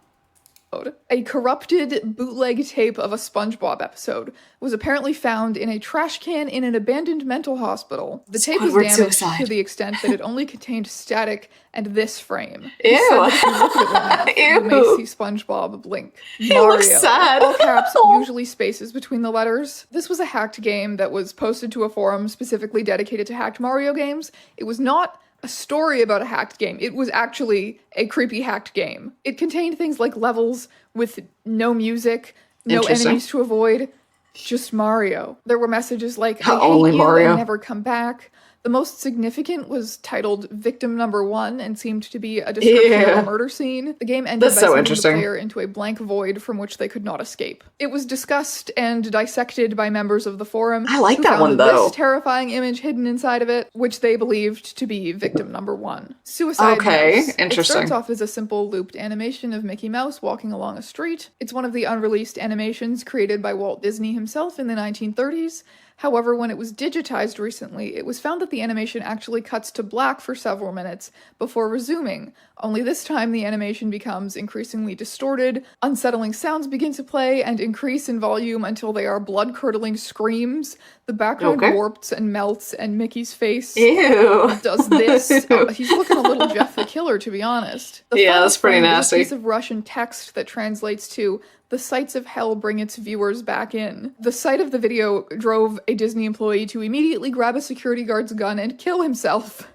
A corrupted bootleg tape of a SpongeBob episode was apparently found in a trash can in an abandoned mental hospital. The tape was damaged to the extent that it only contained static and this frame. Ew. You may see SpongeBob blink. He looks sad. All caps, usually spaces between the letters. This was a hacked game that was posted to a forum specifically dedicated to hacked Mario games. It was not a story about a hacked game. It was actually a creepy hacked game. It contained things like levels with no music, no enemies to avoid, just Mario. There were messages like, I hate you and never come back. The most significant was titled Victim Number 1 and seemed to be a description of a murder scene. The game ended by sending the player into a blank void from which they could not escape. It was discussed and dissected by members of the forum. I like that one, though. This terrifying image hidden inside of it, which they believed to be Victim Number 1. Suicide Mouse. Interesting. It starts off as a simple looped animation of Mickey Mouse walking along a street. It's one of the unreleased animations created by Walt Disney himself in the 1930s. However, when it was digitized recently, it was found that the animation actually cuts to black for several minutes before resuming. Only this time, the animation becomes increasingly distorted, unsettling sounds begin to play and increase in volume until they are blood-curdling screams. The background warps and melts, and Mickey's face does this. He's looking a little Jeff the Killer, to be honest. That's pretty nasty. A piece of Russian text that translates to, "The sights of hell bring its viewers back in." The sight of the video drove a Disney employee to immediately grab a security guard's gun and kill himself.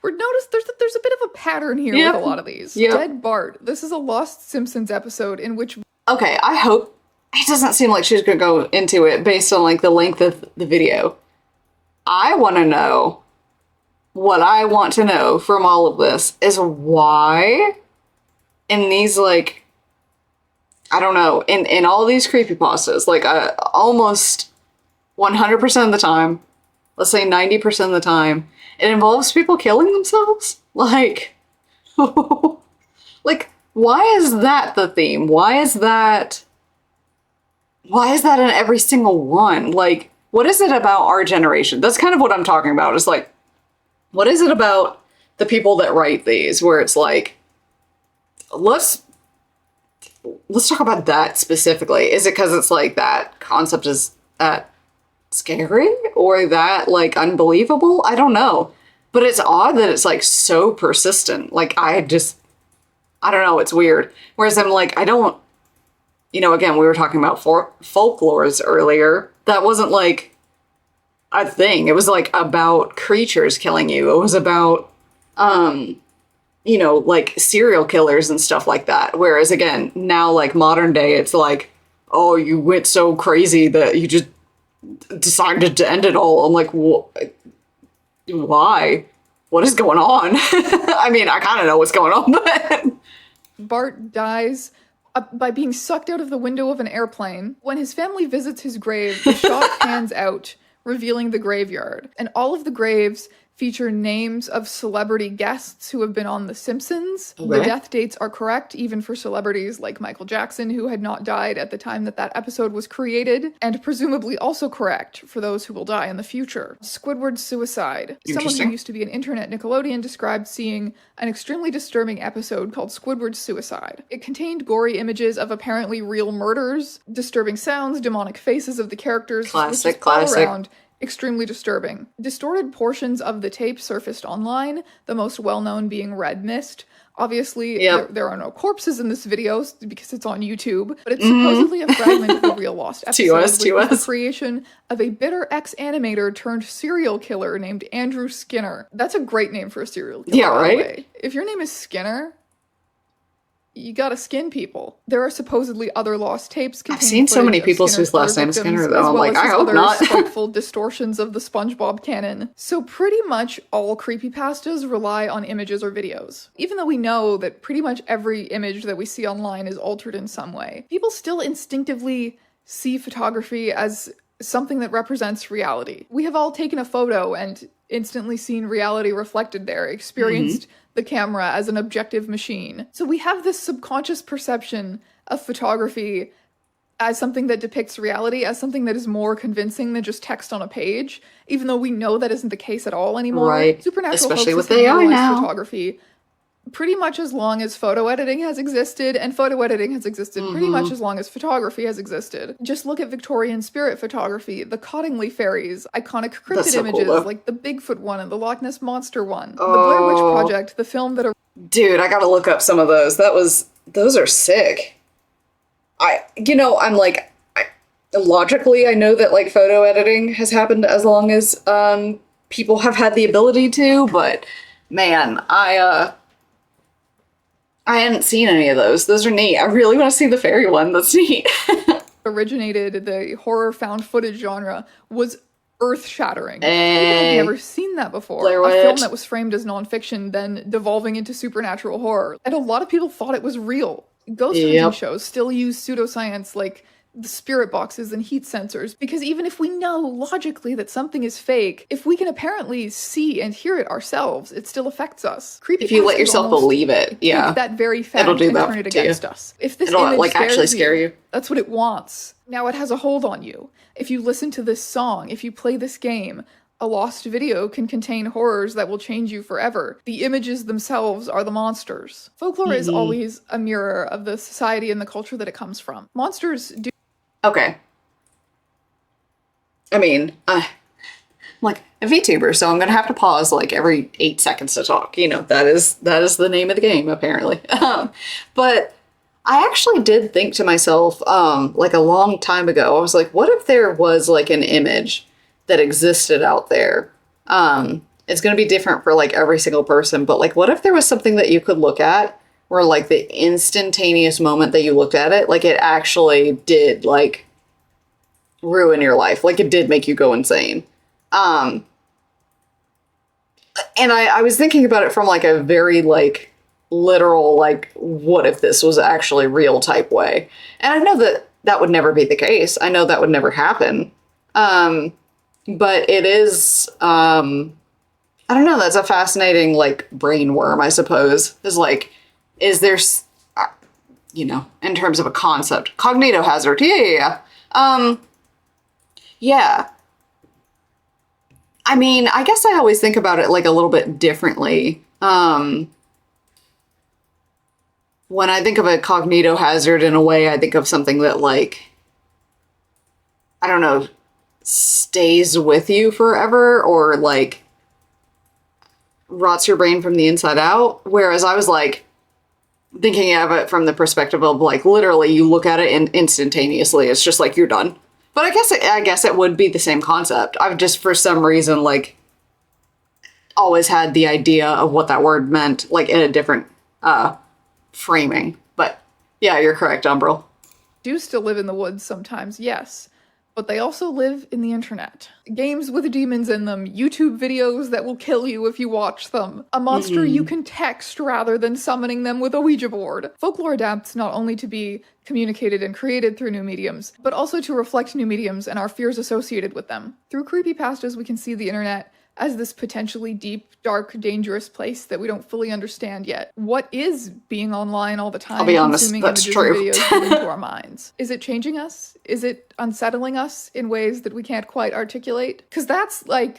Notice there's a bit of a pattern here with a lot of these. Dead Bart. This is a Lost Simpsons episode in which... Okay, I hope... It doesn't seem like she's gonna go into it based on, like, the length of the video. I want to know... What I want to know from all of this is why in these, like... I don't know, in all these creepypastas, like, almost 100% of the time, let's say 90% of the time, it involves people killing themselves? Like, like, why is that the theme? Why is that in every single one? Like, what is it about our generation? That's kind of what I'm talking about. It's like, what is it about the people that write these where it's like, let's talk about that specifically. Is it because it's like that concept is that scary or that like unbelievable? I don't know. But it's odd that it's like so persistent. Like I don't know. It's weird. Whereas I'm like, I don't, again, we were talking about folklores earlier. That wasn't like a thing. It was like about creatures killing you. It was about, like serial killers and stuff like that. Whereas again, now like modern day, it's like, oh, you went so crazy that you just decided to end it all. I'm like, why? What is going on? I mean, I kind of know what's going on, but... Bart dies by being sucked out of the window of an airplane. When his family visits his grave, the shot pans out, revealing the graveyard. And all of the graves feature names of celebrity guests who have been on The Simpsons. Okay. The death dates are correct, even for celebrities like Michael Jackson, who had not died at the time that episode was created, and presumably also correct for those who will die in the future. Squidward's suicide. Someone who used to be an intern at Nickelodeon described seeing an extremely disturbing episode called Squidward's Suicide. It contained gory images of apparently real murders, disturbing sounds, demonic faces of the characters, classic. All around extremely disturbing. Distorted portions of the tape surfaced online, the most well-known being Red Mist. Obviously, there are no corpses in this video because it's on YouTube, but it's supposedly a fragment of the real Lost episode, which was the creation of a bitter ex-animator turned serial killer named Andrew Skinner. That's a great name for a serial killer, yeah, right? By the way. If your name is Skinner, you gotta skin people. There are supposedly other lost tapes. I've seen so many people whose last name is Skinner, though. I'm like, I hope not. Spiteful distortions of the SpongeBob canon. So pretty much all creepypastas rely on images or videos. Even though we know that pretty much every image that we see online is altered in some way, people still instinctively see photography as something that represents reality. We have all taken a photo and instantly seen reality reflected there, experienced the camera as an objective machine. So we have this subconscious perception of photography as something that depicts reality, as something that is more convincing than just text on a page, even though we know that isn't the case at all anymore. Right. Supernatural especially with AI now. Photography pretty much as long as photo editing has existed, and photo editing has existed pretty much as long as photography has existed. Just look at Victorian spirit photography, the Cottingley fairies, iconic cryptid images like the Bigfoot one and the Loch Ness Monster one, the Blair Witch Project, the film that... Dude, I gotta look up some of those. Those are sick. I'm like, logically, I know that like photo editing has happened as long as people have had the ability to, but man, I hadn't seen any of those. Those are neat. I really want to see the fairy one. That's neat. Originated the horror found footage genre was earth-shattering. People had never seen that before. A film that was framed as nonfiction, then devolving into supernatural horror. And a lot of people thought it was real. Ghost hunting shows still use pseudoscience like the spirit boxes and heat sensors, because even if we know logically that something is fake, if we can apparently see and hear it ourselves, it still affects us. If you let yourself believe it, take that very fact and turn it against us. If this it'll image like actually scare you, that's what it wants. Now it has a hold on you. If you listen to this song, if you play this game, a lost video can contain horrors that will change you forever. The images themselves are the monsters. Folklore is always a mirror of the society and the culture that it comes from. Monsters do... Okay. I mean, I'm like a VTuber, so I'm gonna have to pause like every 8 seconds to talk. You know, that is the name of the game, apparently. But I actually did think to myself, like a long time ago, I was like, what if there was like an image that existed out there? It's going to be different for like every single person, but like, what if there was something that you could look at where like the instantaneous moment that you looked at it, like it actually did like ruin your life. Like it did make you go insane. And I was thinking about it from like a very like literal, like, what if this was actually real type way? And I know that that would never be the case. I know that would never happen. But it is, I don't know, that's a fascinating, like, brain worm, I suppose. Is like, is there, you know, in terms of a concept, cognitohazard, yeah. Yeah. I mean, I guess I always think about it, like, a little bit differently. When I think of a cognitohazard in a way, I think of something that, like, I don't know, stays with you forever, or like rots your brain from the inside out. Whereas I was like thinking of it from the perspective of like literally you look at it and instantaneously it's just like you're done. But I guess it would be the same concept. I've just for some reason like always had the idea of what that word meant like in a different framing. But yeah, you're correct, Umbral. Do still live in the woods sometimes, yes. But they also live in the internet. Games with demons in them, YouTube videos that will kill you if you watch them, a monster you can text rather than summoning them with a Ouija board. Folklore adapts not only to be communicated and created through new mediums, but also to reflect new mediums and our fears associated with them. Through creepypastas, we can see the internet as this potentially deep, dark, dangerous place that we don't fully understand yet. What is being online all the time? I'll be honest, that's true. Videos into our minds? Is it changing us? Is it unsettling us in ways that we can't quite articulate? Because that's what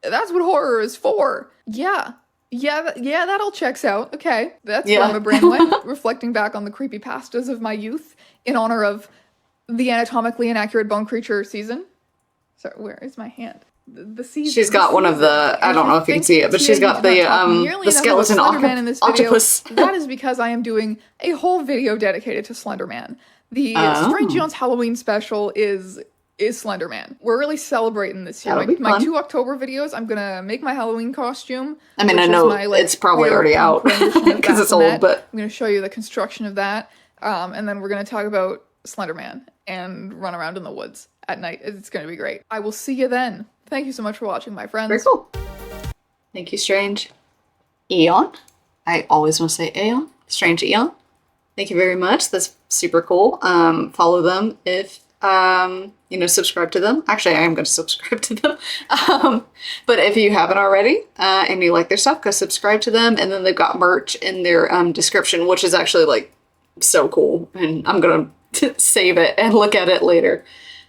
horror is for. Yeah, that all checks out. Okay, that's where my brain went, reflecting back on the creepypastas of my youth in honor of the anatomically inaccurate bone creature season. Sorry, where is my hand? The season. She's got one of the, I don't know if you can see it, but she's got the skeleton octopus. That is because I am doing a whole video dedicated to Slenderman. The Strange Jones Halloween special is Slenderman. We're really celebrating this year. My 2 October videos, I'm gonna make my Halloween costume. I mean, I know it's probably already out because it's old, but I'm gonna show you the construction of that, and then we're gonna talk about Slenderman and run around in the woods at night. It's gonna be great. I will see you then. Thank you so much for watching, my friends. Very cool. Thank you, Strange Eon. I always want to say Aeon. Strange Eon. Thank you very much. That's super cool. Follow them if, subscribe to them. Actually, I am going to subscribe to them. But if you haven't already and you like their stuff, go subscribe to them. And then they've got merch in their description, which is actually like so cool. And I'm going to save it and look at it later.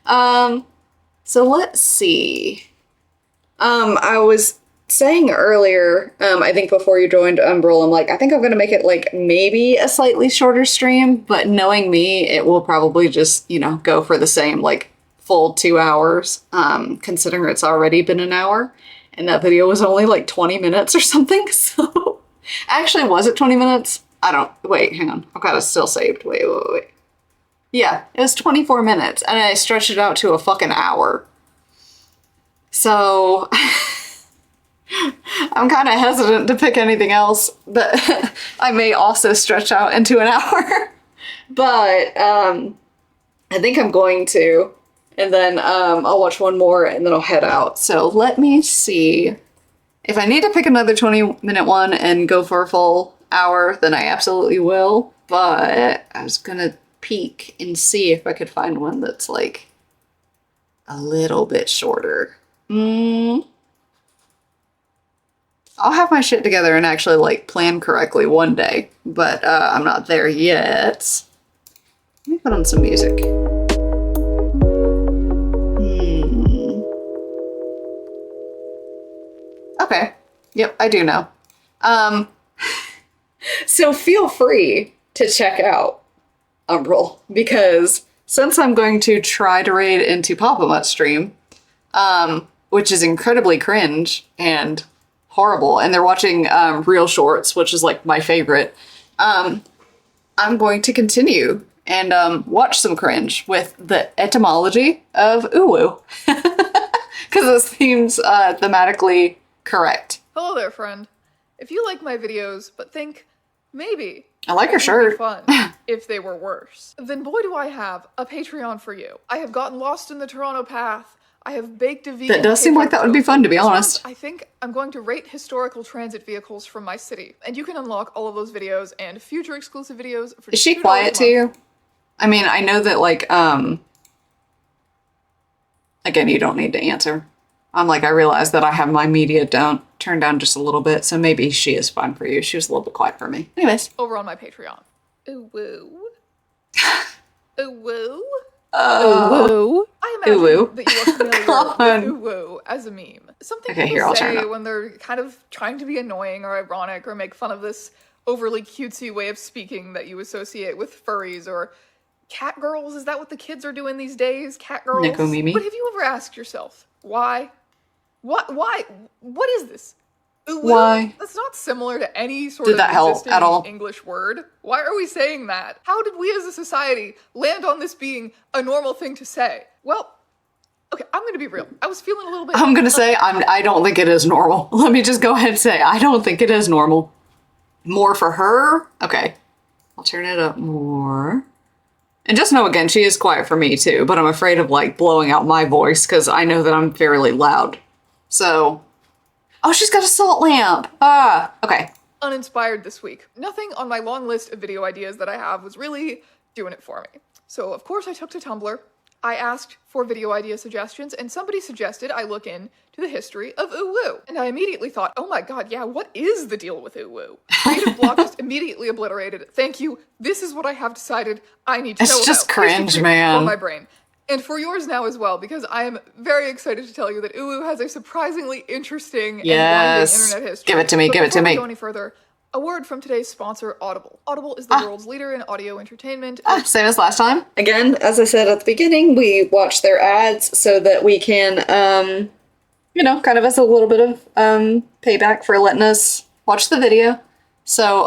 So let's see. I was saying earlier, I think before you joined Umbral, I'm like, I think I'm going to make it like maybe a slightly shorter stream, but knowing me, it will probably just, go for the same like full 2 hours, considering it's already been an hour and that video was only like 20 minutes or something. So actually, was it 20 minutes? Wait, hang on. I've got it still saved. Wait. Yeah, it was 24 minutes and I stretched it out to a fucking hour. So I'm kind of hesitant to pick anything else that I may also stretch out into an hour. But I think I'm going to. And then I'll watch one more and then I'll head out. So let me see. If I need to pick another 20-minute one and go for a full hour, then I absolutely will. But I was gonna peek and see if I could find one that's like a little bit shorter. I'll have my shit together and actually like plan correctly one day, but I'm not there yet. Let me put on some music. Okay. Yep, I do know. So feel free to check out Umbral, because since I'm going to try to raid into Papa-Mutt's stream, which is incredibly cringe and horrible, and they're watching real shorts, which is like my favorite, I'm going to continue and watch some cringe with the etymology of uwu. Because this seems thematically correct. Hello there, friend. If you like my videos, but think, maybe I like your shirt. It would be fun if they were worse, then boy do I have a Patreon for you. I have gotten lost in the Toronto path. I have baked a vegan. That does seem like that would be fun, to be honest. I think I'm going to rate historical transit vehicles from my city, and you can unlock all of those videos and future exclusive videos for. Is she quiet to you? I mean, I know that like again, you don't need to answer. I realize that I have my media turned down just a little bit, so maybe she is fine for you. She was a little bit quiet for me. Anyways. Over on my Patreon. Ooh woo. Ooh woo. Ooh. I imagine that you are familiar with ooh woo as a meme. Something people say when they're kind of trying to be annoying or ironic or make fun of this overly cutesy way of speaking that you associate with furries or cat girls. Is that what the kids are doing these days? Cat girls? Nikomimi. But have you ever asked yourself, why? Why? What is this? Ooh, why? That's not similar to any sort of existing English word. Why are we saying that? How did we as a society land on this being a normal thing to say? Well, okay, I'm gonna be real. I was feeling a little bit... I'm gonna say I don't think it is normal. Let me just go ahead and say I don't think it is normal. More for her? Okay. I'll turn it up more. And just know, again, she is quiet for me too, but I'm afraid of like blowing out my voice because I know that I'm fairly loud. So... Oh, she's got a salt lamp. Okay. Uninspired this week. Nothing on my long list of video ideas that I have was really doing it for me. So, of course, I took to Tumblr. I asked for video idea suggestions, and somebody suggested I look into the history of uwu. And I immediately thought, oh my god, yeah, what is the deal with uwu? Creative block just immediately obliterated it. Thank you. This is what I have decided I need to know about. It's just cringe, man. For my brain. And for yours now as well, because I am very excited to tell you that uwu has a surprisingly interesting and winding internet history. Give it to me, give it to me. Before we go any further, a word from today's sponsor, Audible. Audible is the world's leader in audio entertainment. Same as last time. Again, as I said at the beginning, we watch their ads so that we can, kind of as a little bit of payback for letting us watch the video. So,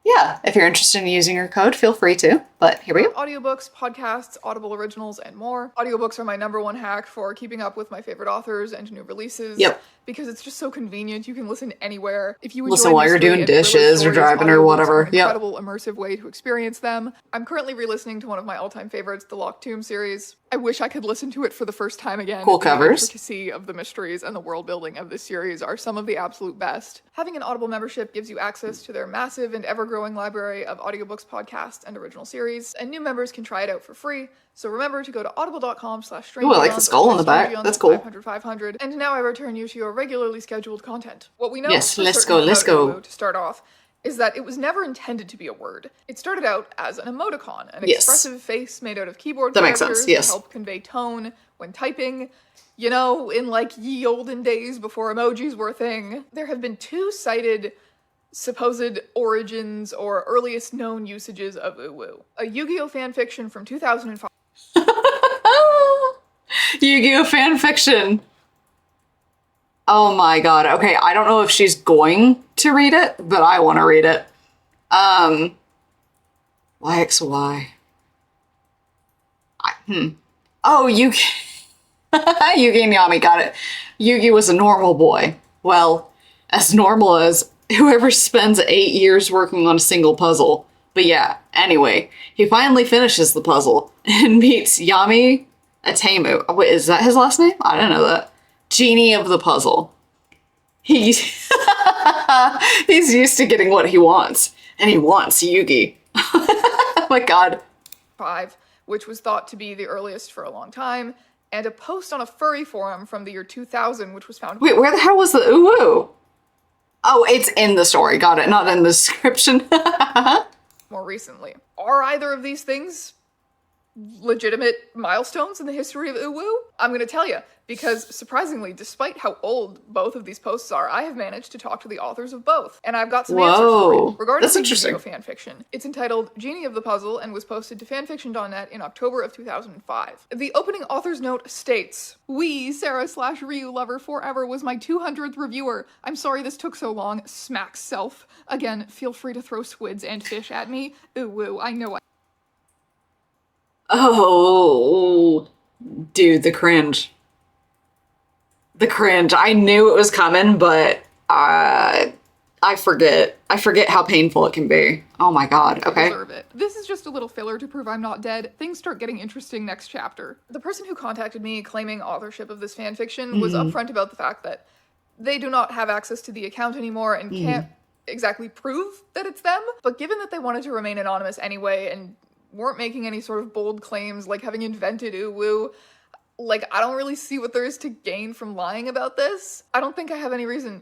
yeah, if you're interested in using your code, feel free to. But here we go. Audiobooks, podcasts, Audible originals, and more. Audiobooks are my #1 hack for keeping up with my favorite authors and new releases. Yep. Because it's just so convenient. You can listen anywhere. If you listen while you're doing dishes or driving or whatever. Yep. Incredible immersive way to experience them. I'm currently re-listening to one of my all-time favorites, the Locked Tomb series. I wish I could listen to it for the first time again. Cool covers. To see of the mysteries and the world building of this series are some of the absolute best. Having an Audible membership gives you access to their massive and ever-growing library of audiobooks, podcasts, and original series, and new members can try it out for free. So remember to go to audible.com/strange. Ooh, I like the skull on the back. That's cool. 500. And now I return you to your regularly scheduled content. What we know yes, let's go. To start off is that it was never intended to be a word. It started out as an emoticon, an expressive face made out of keyboard characters to help convey tone when typing. You know, in like ye olden days before emojis were a thing. There have been two-sided supposed origins or earliest known usages of uwu. A Yu-Gi-Oh fanfiction from 2005. Yu-Gi-Oh fanfiction. Oh my god. Okay, I don't know if she's going to read it, but I want to read it. YXY. Oh, Yugi. Yugi and Yami, got it. Yugi was a normal boy. Well, as normal as whoever spends 8 years working on a single puzzle. But yeah, anyway, he finally finishes the puzzle and meets Yami, Atemu. Wait, is that his last name? I didn't know that. Genie of the puzzle. He's used to getting what he wants. And he wants Yugi. Oh my god. 5, which was thought to be the earliest for a long time, and a post on a furry forum from the year 2000, which was found. Wait, where the hell was the uwu? Oh, it's in the story. Got it. Not in the description. More recently. Are either of these things legitimate milestones in the history of uwu? I'm gonna tell you, because surprisingly, despite how old both of these posts are, I have managed to talk to the authors of both, and I've got some answers for you regarding the video fanfiction. It's entitled Genie of the Puzzle and was posted to fanfiction.net in October of 2005. The opening author's note states, "We, Sarah/Ryu lover forever, was my 200th reviewer. I'm sorry this took so long. Smack self. Again, feel free to throw squids and fish at me. Uwu, I know I..." Oh, dude, the cringe. The cringe. I knew it was coming, but I forget how painful it can be. Oh my god, okay. Deserve it. This is just a little filler to prove I'm not dead. Things start getting interesting next chapter. The person who contacted me claiming authorship of this fanfiction was upfront about the fact that they do not have access to the account anymore and can't exactly prove that it's them, but given that they wanted to remain anonymous anyway and weren't making any sort of bold claims like having invented uwu, like, I don't really see what there is to gain from lying about this. I don't think I have any reason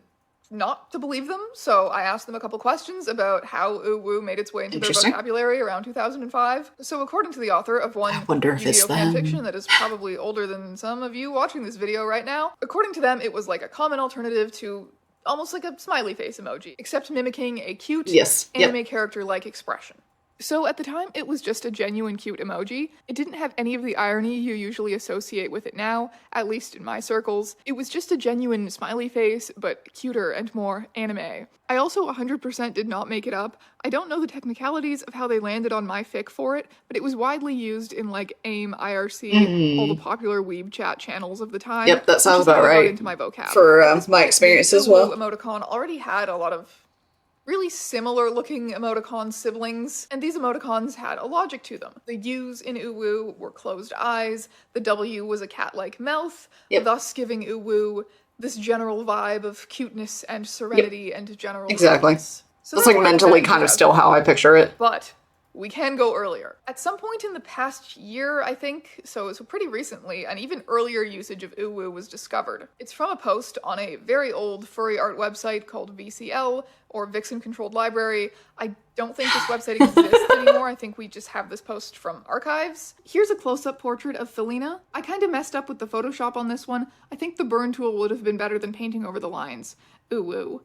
not to believe them, so I asked them a couple questions about how uwu made its way into their vocabulary around 2005. So according to the author of one video fanfiction that is probably older than some of you watching this video right now, according to them, it was like a common alternative to almost like a smiley face emoji, except mimicking a cute anime character-like expression. So at the time, it was just a genuine cute emoji. It didn't have any of the irony you usually associate with it now, at least in my circles. It was just a genuine smiley face, but cuter and more anime. I also 100% did not make it up. I don't know the technicalities of how they landed on my fic for it, but it was widely used in like AIM, IRC, all the popular weeb chat channels of the time. Yep, that sounds about right. Into my vocab. For my experience as well. Emoticon already had a lot of really similar looking emoticon siblings, and these emoticons had a logic to them. The U's in uwu were closed eyes, the W was a cat-like mouth, thus giving uwu this general vibe of cuteness and serenity and general kindness. So that's like mentally kind of still how I picture it. But we can go earlier. At some point in the past year, I think, so pretty recently, an even earlier usage of uwu was discovered. It's from a post on a very old furry art website called VCL, or Vixen Controlled Library. I don't think this website exists anymore. I think we just have this post from archives. Here's a close-up portrait of Felina. I kind of messed up with the Photoshop on this one. I think the burn tool would have been better than painting over the lines. Uwu.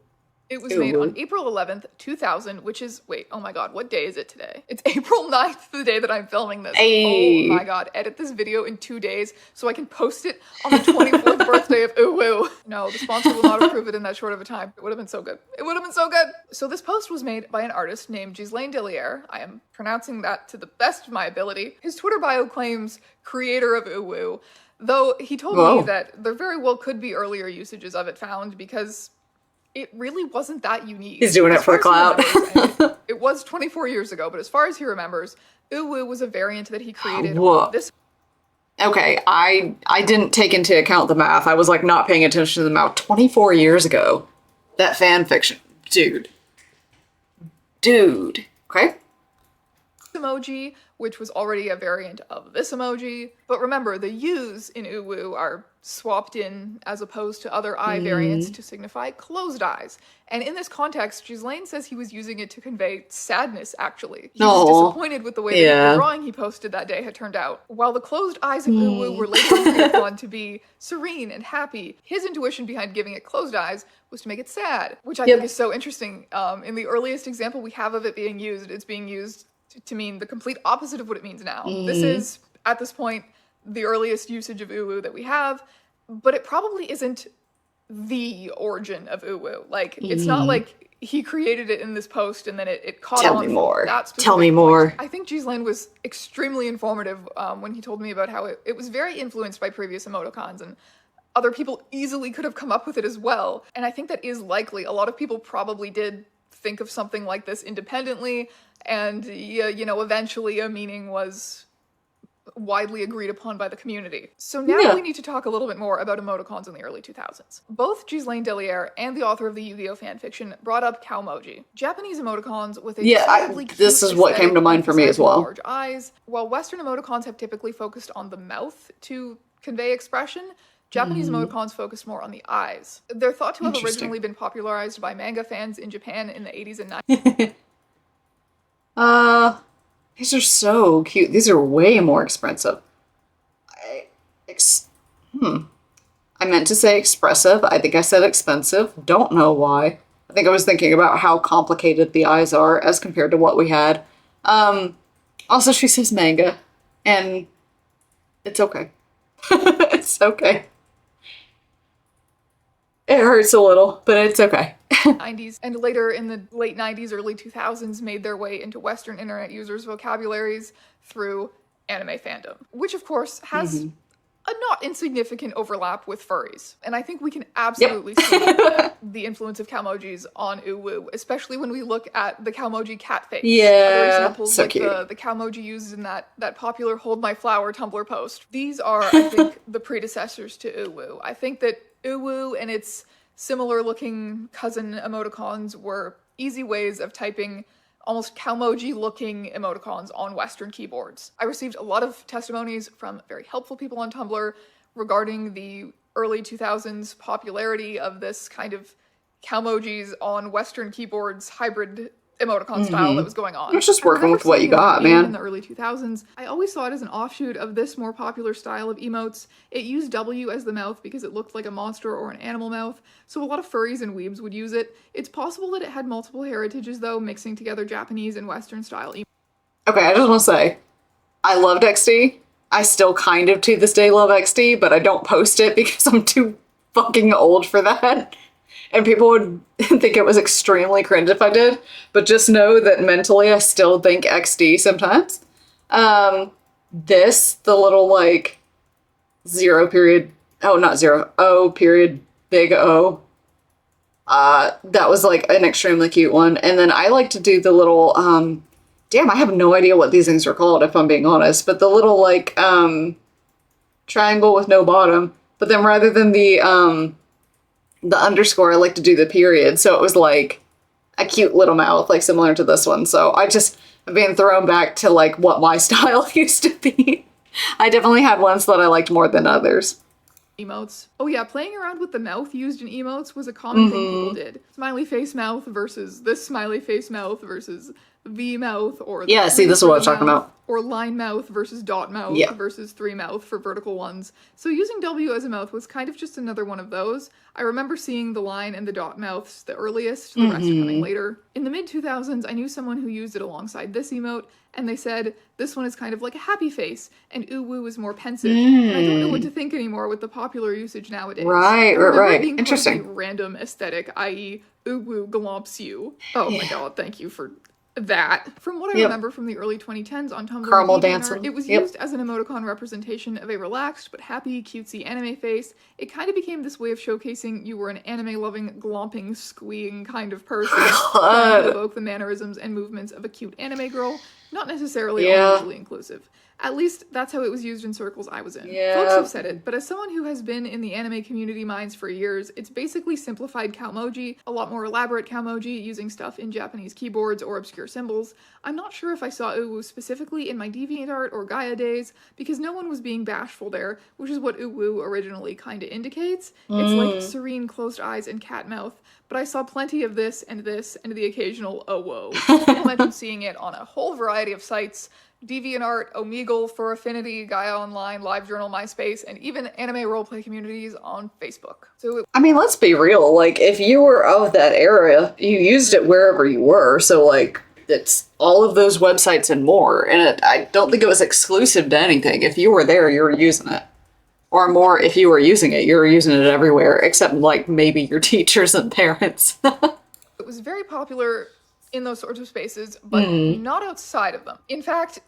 It was made on April 11th, 2000, which is, wait, oh my god, what day is it today? It's April 9th, the day that I'm filming this. Oh my god, edit this video in 2 days so I can post it on the 24th birthday of uwu. No, the sponsor will not approve it in that short of a time. It would have been so good. It would have been so good. So this post was made by an artist named Ghislaine Delliere. I am pronouncing that to the best of my ability. His Twitter bio claims creator of uwu, though he told me that there very well could be earlier usages of it found because it really wasn't that unique. He's doing it for the clout. It was 24 years ago, but as far as he remembers, uwu was a variant that he created. Okay, I didn't take into account the math. I was like not paying attention to the math. 24 years ago. That fan fiction. Dude. Okay. Emoji, which was already a variant of this emoji. But remember, the U's in uwu are swapped in as opposed to other eye variants to signify closed eyes. And in this context, Ghislaine says he was using it to convey sadness, actually. He was disappointed with the way that the drawing he posted that day had turned out. While the closed eyes of uwu were later agreed upon to be serene and happy, his intuition behind giving it closed eyes was to make it sad, which I think is so interesting. In the earliest example we have of it being used, it's being used to mean the complete opposite of what it means now. This is, at this point, the earliest usage of uwu that we have, but it probably isn't the origin of uwu. Like, it's not like he created it in this post and then it caught on. Tell me more. I think Ghislaine was extremely informative when he told me about how it was very influenced by previous emoticons, and other people easily could have come up with it as well. And I think that is likely. A lot of people probably did think of something like this independently, and you know, eventually a meaning was widely agreed upon by the community. So now we need to talk a little bit more about emoticons in the early 2000s. Both Ghislaine Deliere and the author of the Yu-Gi-Oh! Fanfiction brought up Calmoji, Japanese emoticons with a decidedly cute this is what came to mind for me as well. Large eyes. While Western emoticons have typically focused on the mouth to convey expression, Japanese emoticons focused more on the eyes. They're thought to have originally been popularized by manga fans in Japan in the 80s and 90s. These are so cute. These are way more expensive. I meant to say expressive. I think I said expensive. Don't know why. I think I was thinking about how complicated the eyes are as compared to what we had. Also, she says manga, and it's okay. It's okay. It hurts a little, but it's okay. 90s and later in the late 90s, early 2000s made their way into Western internet users' vocabularies through anime fandom, which of course has a not insignificant overlap with furries. And I think we can absolutely see the influence of Calmojis on uwu, especially when we look at the Calmoji cat face. Other examples so like cute. The Calmoji used in that popular Hold My Flower Tumblr post. These are, I think, the predecessors to uwu. I think that uwu and its similar looking cousin emoticons were easy ways of typing almost Calmoji looking emoticons on Western keyboards. I received a lot of testimonies from very helpful people on Tumblr regarding the early 2000s popularity of this kind of Calmojis on Western keyboards hybrid emoticon style that was going on. You're just working with what you got, man. In the early 2000s, I always saw it as an offshoot of this more popular style of emotes. It used W as the mouth because it looked like a monster or an animal mouth, so a lot of furries and weebs would use it. It's possible that it had multiple heritages, though, mixing together Japanese and Western style emotes. Okay, I just want to say, I loved XD. I still kind of to this day love XD, but I don't post it because I'm too fucking old for that. And people would think it was extremely cringe if I did. But just know that mentally I still think XD sometimes. The little like 0 period, oh not 0, O period, big O. That was like an extremely cute one. And then I like to do the little, damn, I have no idea what these things are called if I'm being honest. But the little like triangle with no bottom. But then rather than the underscore, I like to do the period. So it was like a cute little mouth, like similar to this one. So I just am being thrown back to like what my style used to be. I definitely had ones that I liked more than others. Emotes. Oh yeah, playing around with the mouth used in emotes was a common thing people did. Smiley face mouth versus this smiley face mouth versus V mouth, or yeah, see, this is what I'm talking about. Or line mouth versus dot mouth versus three mouth for vertical ones. So using W as a mouth was kind of just another one of those. I remember seeing the line and the dot mouths the earliest, the rest are coming later. In the mid-2000s, I knew someone who used it alongside this emote, and they said, this one is kind of like a happy face, and uwu is more pensive. And I don't know what to think anymore with the popular usage nowadays. Right. Being interesting. Random aesthetic, i.e. uwu glomps you. Oh my god, thank you for that. From what I remember from the early 2010s on Tumblr, caramel dancing. It was used as an emoticon representation of a relaxed but happy, cutesy anime face. It kind of became this way of showcasing you were an anime-loving, glomping, squeeing kind of person, trying to evoke the mannerisms and movements of a cute anime girl, not necessarily visually inclusive. At least, that's how it was used in circles I was in. Folks have said it, but as someone who has been in the anime community minds for years, it's basically simplified Calmoji, a lot more elaborate Calmoji, using stuff in Japanese keyboards or obscure symbols. I'm not sure if I saw uwu specifically in my DeviantArt or Gaia days, because no one was being bashful there, which is what uwu originally kinda indicates. It's like serene closed eyes and cat mouth, but I saw plenty of this, and the occasional oh whoa. I imagine seeing it on a whole variety of sites, DeviantArt, Omegle, for Affinity, Gaia Online, LiveJournal, MySpace, and even anime roleplay communities on Facebook. So I mean, let's be real. Like, if you were of that era, you used it wherever you were. So, like, it's all of those websites and more. And I don't think it was exclusive to anything. If you were there, you were using it. Or more, if you were using it, you were using it everywhere, except, like, maybe your teachers and parents. It was very popular in those sorts of spaces, but not outside of them. In fact,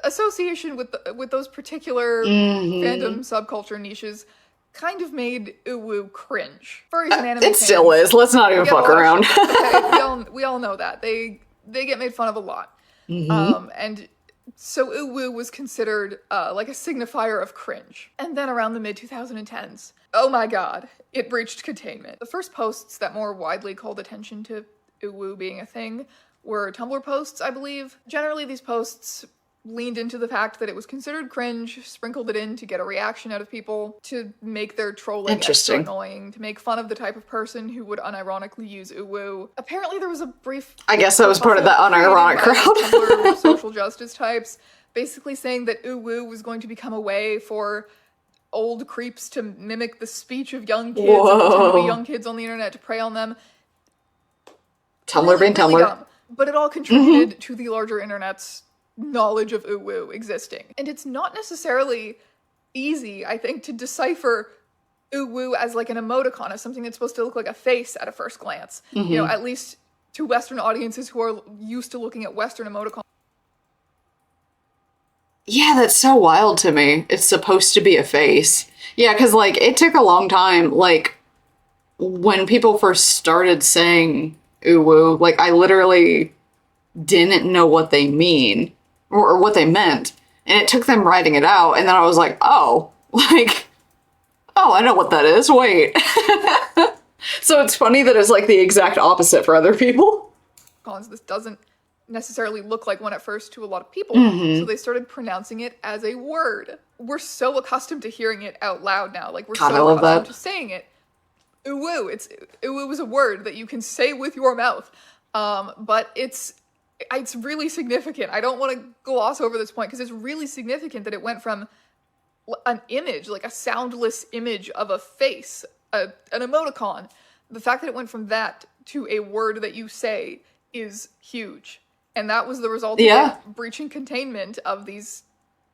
association with those particular fandom subculture niches kind of made uwu cringe. Furries and anime it still is. Let's not even fuck around. Okay? We all know that. They get made fun of a lot. And So uwu was considered like a signifier of cringe. And then around the mid-2010s, oh my god, it breached containment. The first posts that more widely called attention to uwu being a thing were Tumblr posts, I believe. Generally, these posts leaned into the fact that it was considered cringe, sprinkled it in to get a reaction out of people, to make their trolling extra annoying, to make fun of the type of person who would unironically use uwu. Apparently there was a brief... I guess that was part of the unironic crowd. Tumblr social justice types, basically saying that uwu was going to become a way for old creeps to mimic the speech of young kids and pretend to be young kids on the internet to prey on them. Tumblr being Tumblr. Dumb. But it all contributed to the larger internet's knowledge of uwu existing. And it's not necessarily easy, I think, to decipher uwu as like an emoticon, as something that's supposed to look like a face at a first glance. You know, at least to Western audiences who are used to looking at Western emoticons. Yeah, that's so wild to me. It's supposed to be a face. Yeah, because, like, it took a long time. Like, when people first started saying uwu, like, I literally didn't know what they mean. Or what they meant. And it took them writing it out, and then I was like, oh, like, oh, I know what that is, wait. So it's funny that it's like the exact opposite for other people. This doesn't necessarily look like one at first to a lot of people, so they started pronouncing it as a word. We're so accustomed to hearing it out loud now, like we're so accustomed to saying it. Uwu, uwu is a word that you can say with your mouth, but it's really significant. I don't want to gloss over this point because it's really significant that it went from an image, like a soundless image of a face, an emoticon. The fact that it went from that to a word that you say is huge. And that was the result of breaching containment of these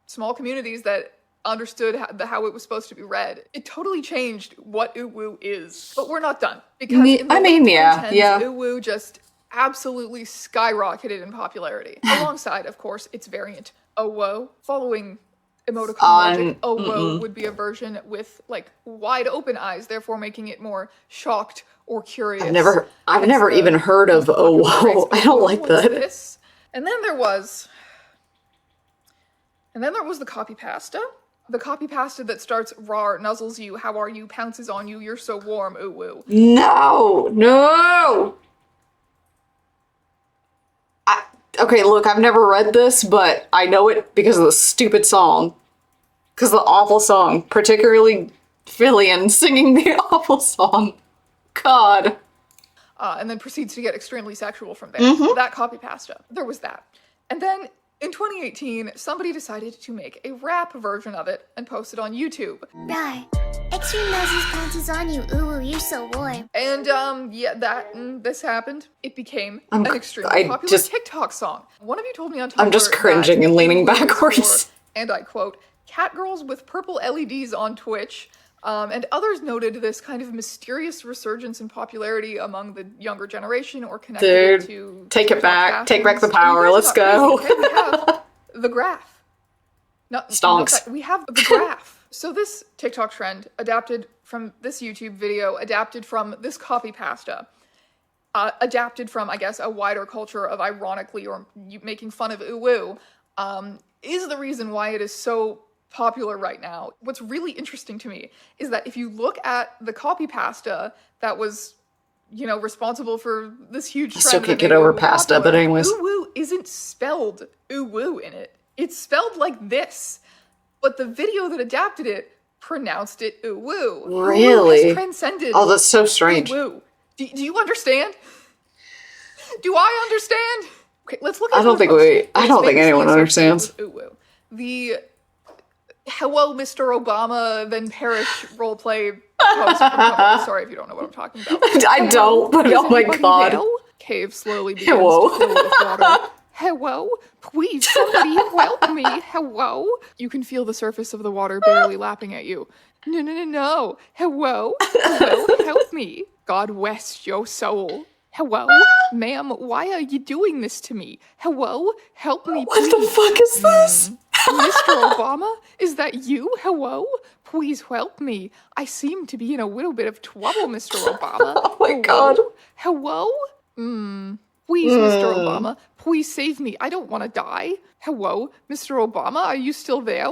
small communities that understood how it was supposed to be read. It totally changed what uwu is. But we're not done. Because in the late 2010s, uwu just absolutely skyrocketed in popularity, alongside, of course, its variant, owo. Following emoticon logic, owo would be a version with, like, wide open eyes, therefore making it more shocked or curious. I've never even heard of owo. I don't like that. This? And then there was the copy pasta. The copy pasta that starts rar, nuzzles you, how are you, pounces on you, you're so warm, uwu. No! Okay, look, I've never read this, but I know it because of the stupid song. Because the awful song. Particularly Fillion singing the awful song. God. And then proceeds to get extremely sexual from there. That copy pasta. There was that. And then, in 2018, somebody decided to make a rap version of it and post it on YouTube. Right. Extreme noses pounces on you, ooh, you're so warm. And, this happened. It became an extremely popular TikTok song. One of you told me on Tumblr I'm just cringing and leaning backwards. And I quote, "Catgirls with purple LEDs on Twitch." And others noted this kind of mysterious resurgence in popularity among the younger generation or connected to... take it back. Take back the power. Let's go. Okay, we have the graph. Stonks. We have the graph. So this TikTok trend, adapted from this YouTube video, adapted from this copy pasta, adapted from, I guess, a wider culture of ironically or making fun of uwu, is the reason why it is so popular right now. What's really interesting to me is that if you look at the copy pasta that was, you know, responsible for this huge trend. I still can't get over pasta, but anyways. Uwu isn't spelled uwu in it. It's spelled like this. But the video that adapted it pronounced it uwu. Really? Uwu has transcended. Oh, that's so strange. Uwu. Do you understand? Do I understand? Okay, let's look at I don't think anyone understands. Uwu. The "Hello, Mr. Obama, then perish" roleplay post from Tumblr. Sorry if you don't know what I'm talking about. I don't, but oh my god. Hell? Cave slowly begins to fill with water. Hello? Please, somebody help me. Hello? You can feel the surface of the water barely lapping at you. No. Hello? Hello? Help me. God rest your soul. Hello? Ma'am, why are you doing this to me? Hello? Help me, please. What the fuck is this? Mr. Obama? Is that you? Hello? Please help me. I seem to be in a little bit of trouble, Mr. Obama. Oh my god. Hello? Please, Mr. Obama, Please save me. I don't want to die. Hello, Mr. Obama, are you still there?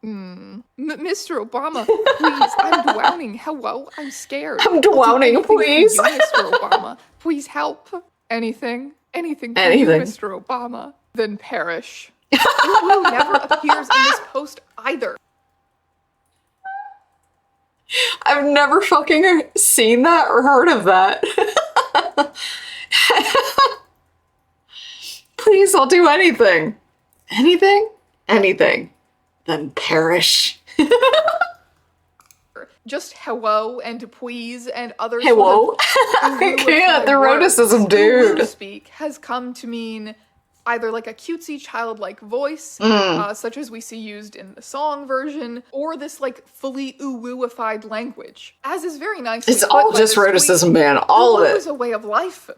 Mr. Obama, please, I'm drowning. Hello, I'm scared. I'm drowning, please. Mr. Obama, please help. Anything for you, Mr. Obama. Then perish. Uwu never appears in this post either. I've never fucking seen that or heard of that. Please, I'll do anything. Anything? Anything. Then perish. Just hello and please and other hello? Sort of I can't. The eroticism, dude. Uwu speak has come to mean either like a cutesy childlike voice, such as we see used in the song version, or this like fully uwuified language, as is very nice. It's all just eroticism, man. All of it. Uwu is a way of life.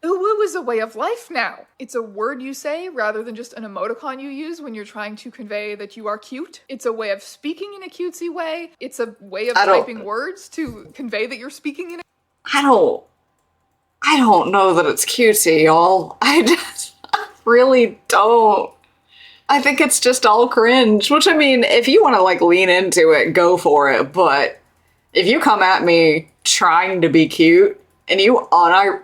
Uwu is a way of life now. It's a word you say rather than just an emoticon you use when you're trying to convey that you are cute. It's a way of speaking in a cutesy way. It's a way of typing words to convey that you're speaking in I don't know that it's cutesy, y'all. I really don't. I think it's just all cringe, which, I mean, if you want to like lean into it, go for it. But if you come at me trying to be cute and you I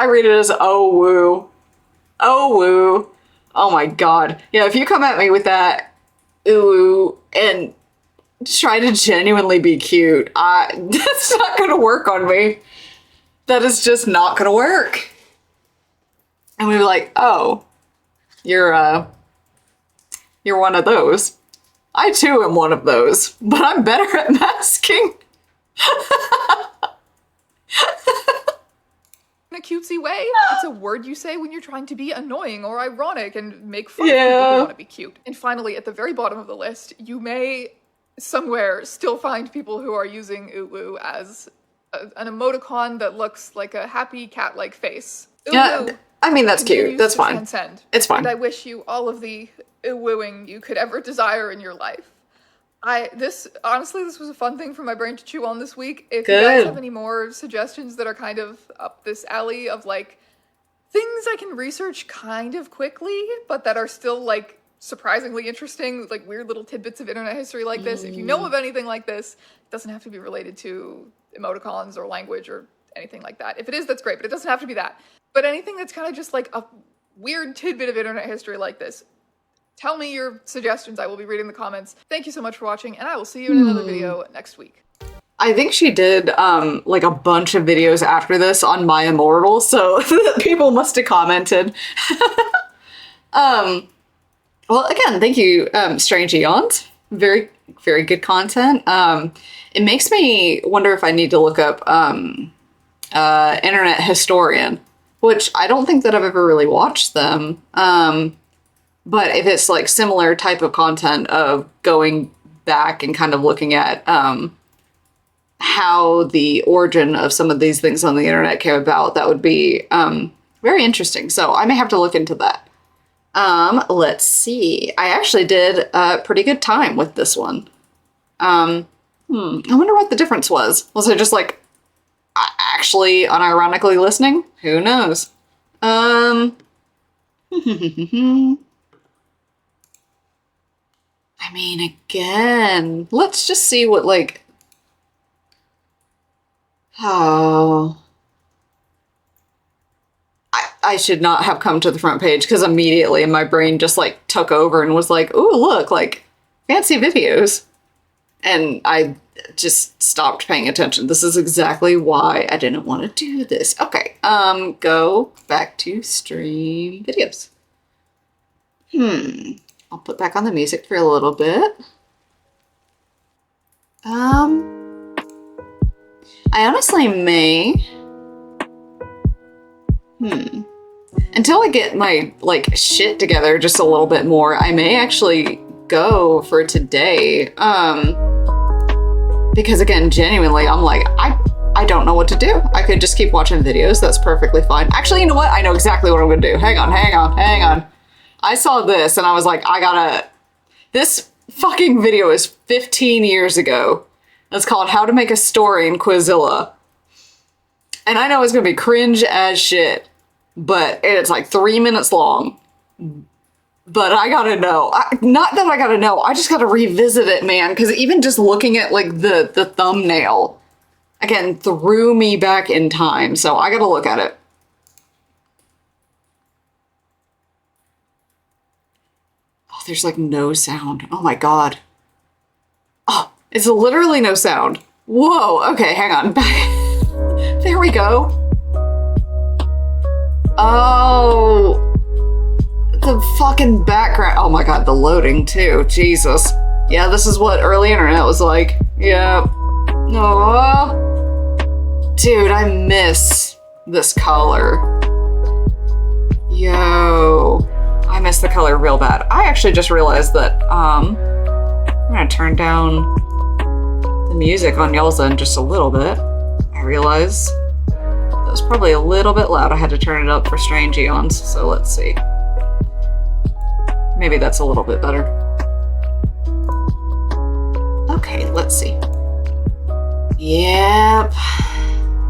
read it as oh woo. Oh woo. Oh my god. Yeah, if you come at me with that ooh and try to genuinely be cute, that's not gonna work on me. That is just not gonna work. And we'd be like, oh, you're one of those. I too am one of those, but I'm better at masking. in a cutesy way. It's a word you say when you're trying to be annoying or ironic and make fun of people who want to be cute. And finally, at the very bottom of the list, you may somewhere still find people who are using uwu as an emoticon that looks like a happy cat-like face. Uwu, yeah, I mean, that's cute. That's fine. Transcend. It's fine. And I wish you all of the uwooing you could ever desire in your life. Honestly, this was a fun thing for my brain to chew on this week. If you guys have any more suggestions that are kind of up this alley of like things I can research kind of quickly, but that are still like surprisingly interesting, like weird little tidbits of internet history like this. If you know of anything like this, it doesn't have to be related to emoticons or language or anything like that. If it is, that's great, but it doesn't have to be that. But anything that's kind of just like a weird tidbit of internet history like this, tell me your suggestions. I will be reading the comments. Thank you so much for watching, and I will see you in another video next week. I think she did like a bunch of videos after this on My Immortal, so people must have commented. Well, again, thank you, Strange Eons. Very, very good content. It makes me wonder if I need to look up Internet Historian, which I don't think that I've ever really watched them. But if it's like similar type of content of going back and kind of looking at how the origin of some of these things on the internet came about, that would be very interesting. So I may have to look into that. Let's see. I actually did a pretty good time with this one. I wonder what the difference was. Was I just like actually unironically listening? Who knows? I mean, again, let's just see what, like, oh, I should not have come to the front page because immediately my brain just, like, took over and was like, ooh, look, like, fancy videos. And I just stopped paying attention. This is exactly why I didn't want to do this. Okay, go back to stream videos. I'll put back on the music for a little bit. I honestly may. Until I get my, like, shit together just a little bit more, I may actually go for today. Because again, genuinely, I'm like, I don't know what to do. I could just keep watching videos. That's perfectly fine. Actually, you know what? I know exactly what I'm gonna do. Hang on. I saw this and I was like, this fucking video is 15 years ago. It's called How to Make a Story in Quizilla. And I know it's gonna be cringe as shit. but it's like 3 minutes long. But I gotta know. Not that I gotta know, I just gotta revisit it, man. Because even just looking at like the thumbnail, again, threw me back in time. So I gotta look at it. Oh, there's like no sound. Oh my god. Oh, it's literally no sound. Whoa, okay, hang on. There we go. Oh. The fucking background. Oh my god, the loading too. Jesus. Yeah, this is what early internet was like. Yeah. Aww. Dude, I miss this color. Yo. I miss the color real bad. I actually just realized that I'm gonna turn down the music on y'all's end just a little bit. I realize that was probably a little bit loud. I had to turn it up for Strange Eons, so let's see. Maybe that's a little bit better. Okay, let's see. Yep.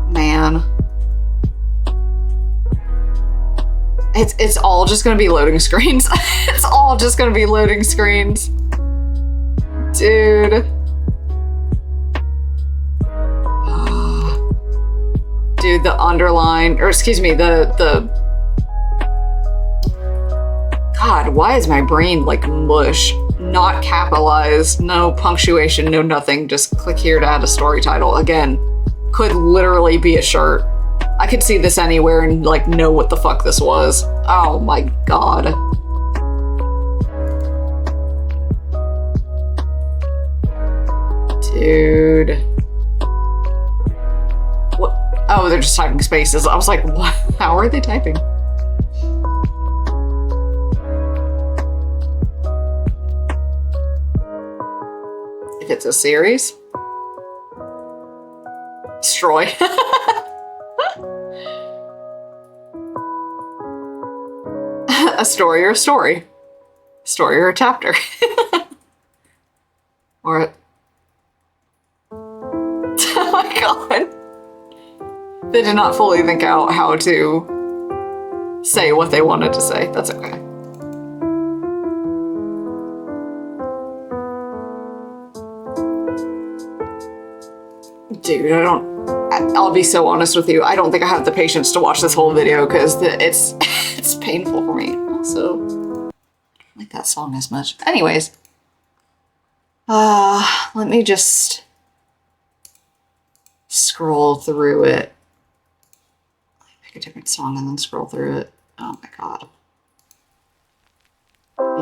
Man. It's all just gonna be loading screens. It's all just gonna be loading screens. Dude. Dude, the underline, or excuse me, the God, why is my brain like mush? Not capitalized, no punctuation, no nothing. Just click here to add a story title. Again, could literally be a shirt. I could see this anywhere and like know what the fuck this was. Oh my god. Dude. What? Oh, they're just typing spaces. I was like, what? How are they typing? If it's a series. Destroy. A story or a story. Story or a chapter. Or a... Oh my god. They did not fully think out how to say what they wanted to say. That's okay. Dude, I'll be so honest with you. I don't think I have the patience to watch this whole video because it's painful for me. Also, I don't like that song as much. Anyways, let me just scroll through it. Pick a different song and then scroll through it. Oh my god.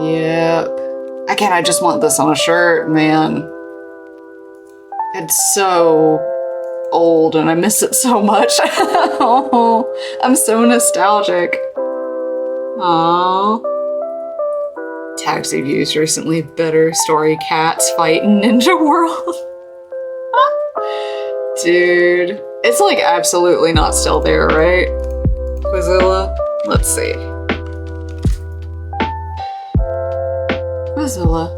Yep. Again, I just want this on a shirt, man. It's so old and I miss it so much. Oh, I'm so nostalgic. Aww. Taxi views recently better story cats fight in Ninja World. Dude, it's like absolutely not still there, right? Quizilla? Let's see. Quizilla.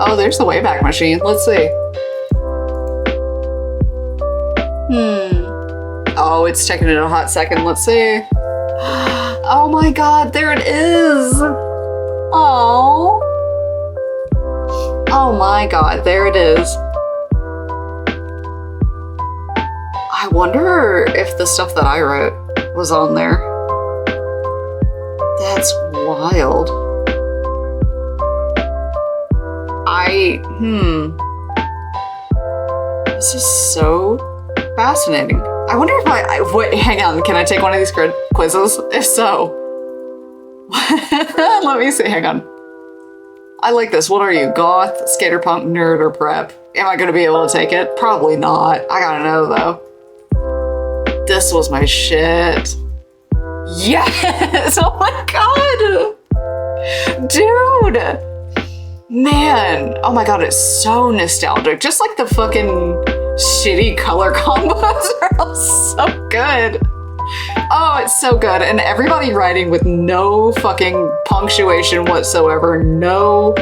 Oh, there's the Wayback Machine. Let's see. Oh, it's taking it a hot second. Let's see. Oh my god, there it is. Oh. Oh my god, there it is. I wonder if the stuff that I wrote was on there. That's wild. This is so fascinating. I wonder if wait, hang on, can I take one of these quizzes? If so. Let me see, hang on. I like this. What are you, goth, skater punk, nerd, or prep? Am I gonna be able to take it? Probably not. I gotta know though. This was my shit. Yes! Oh my god! Dude! Man, oh my god, it's so nostalgic. Just like the fucking shitty color combos are all so good. Oh, it's so good. And everybody writing with no fucking punctuation whatsoever. No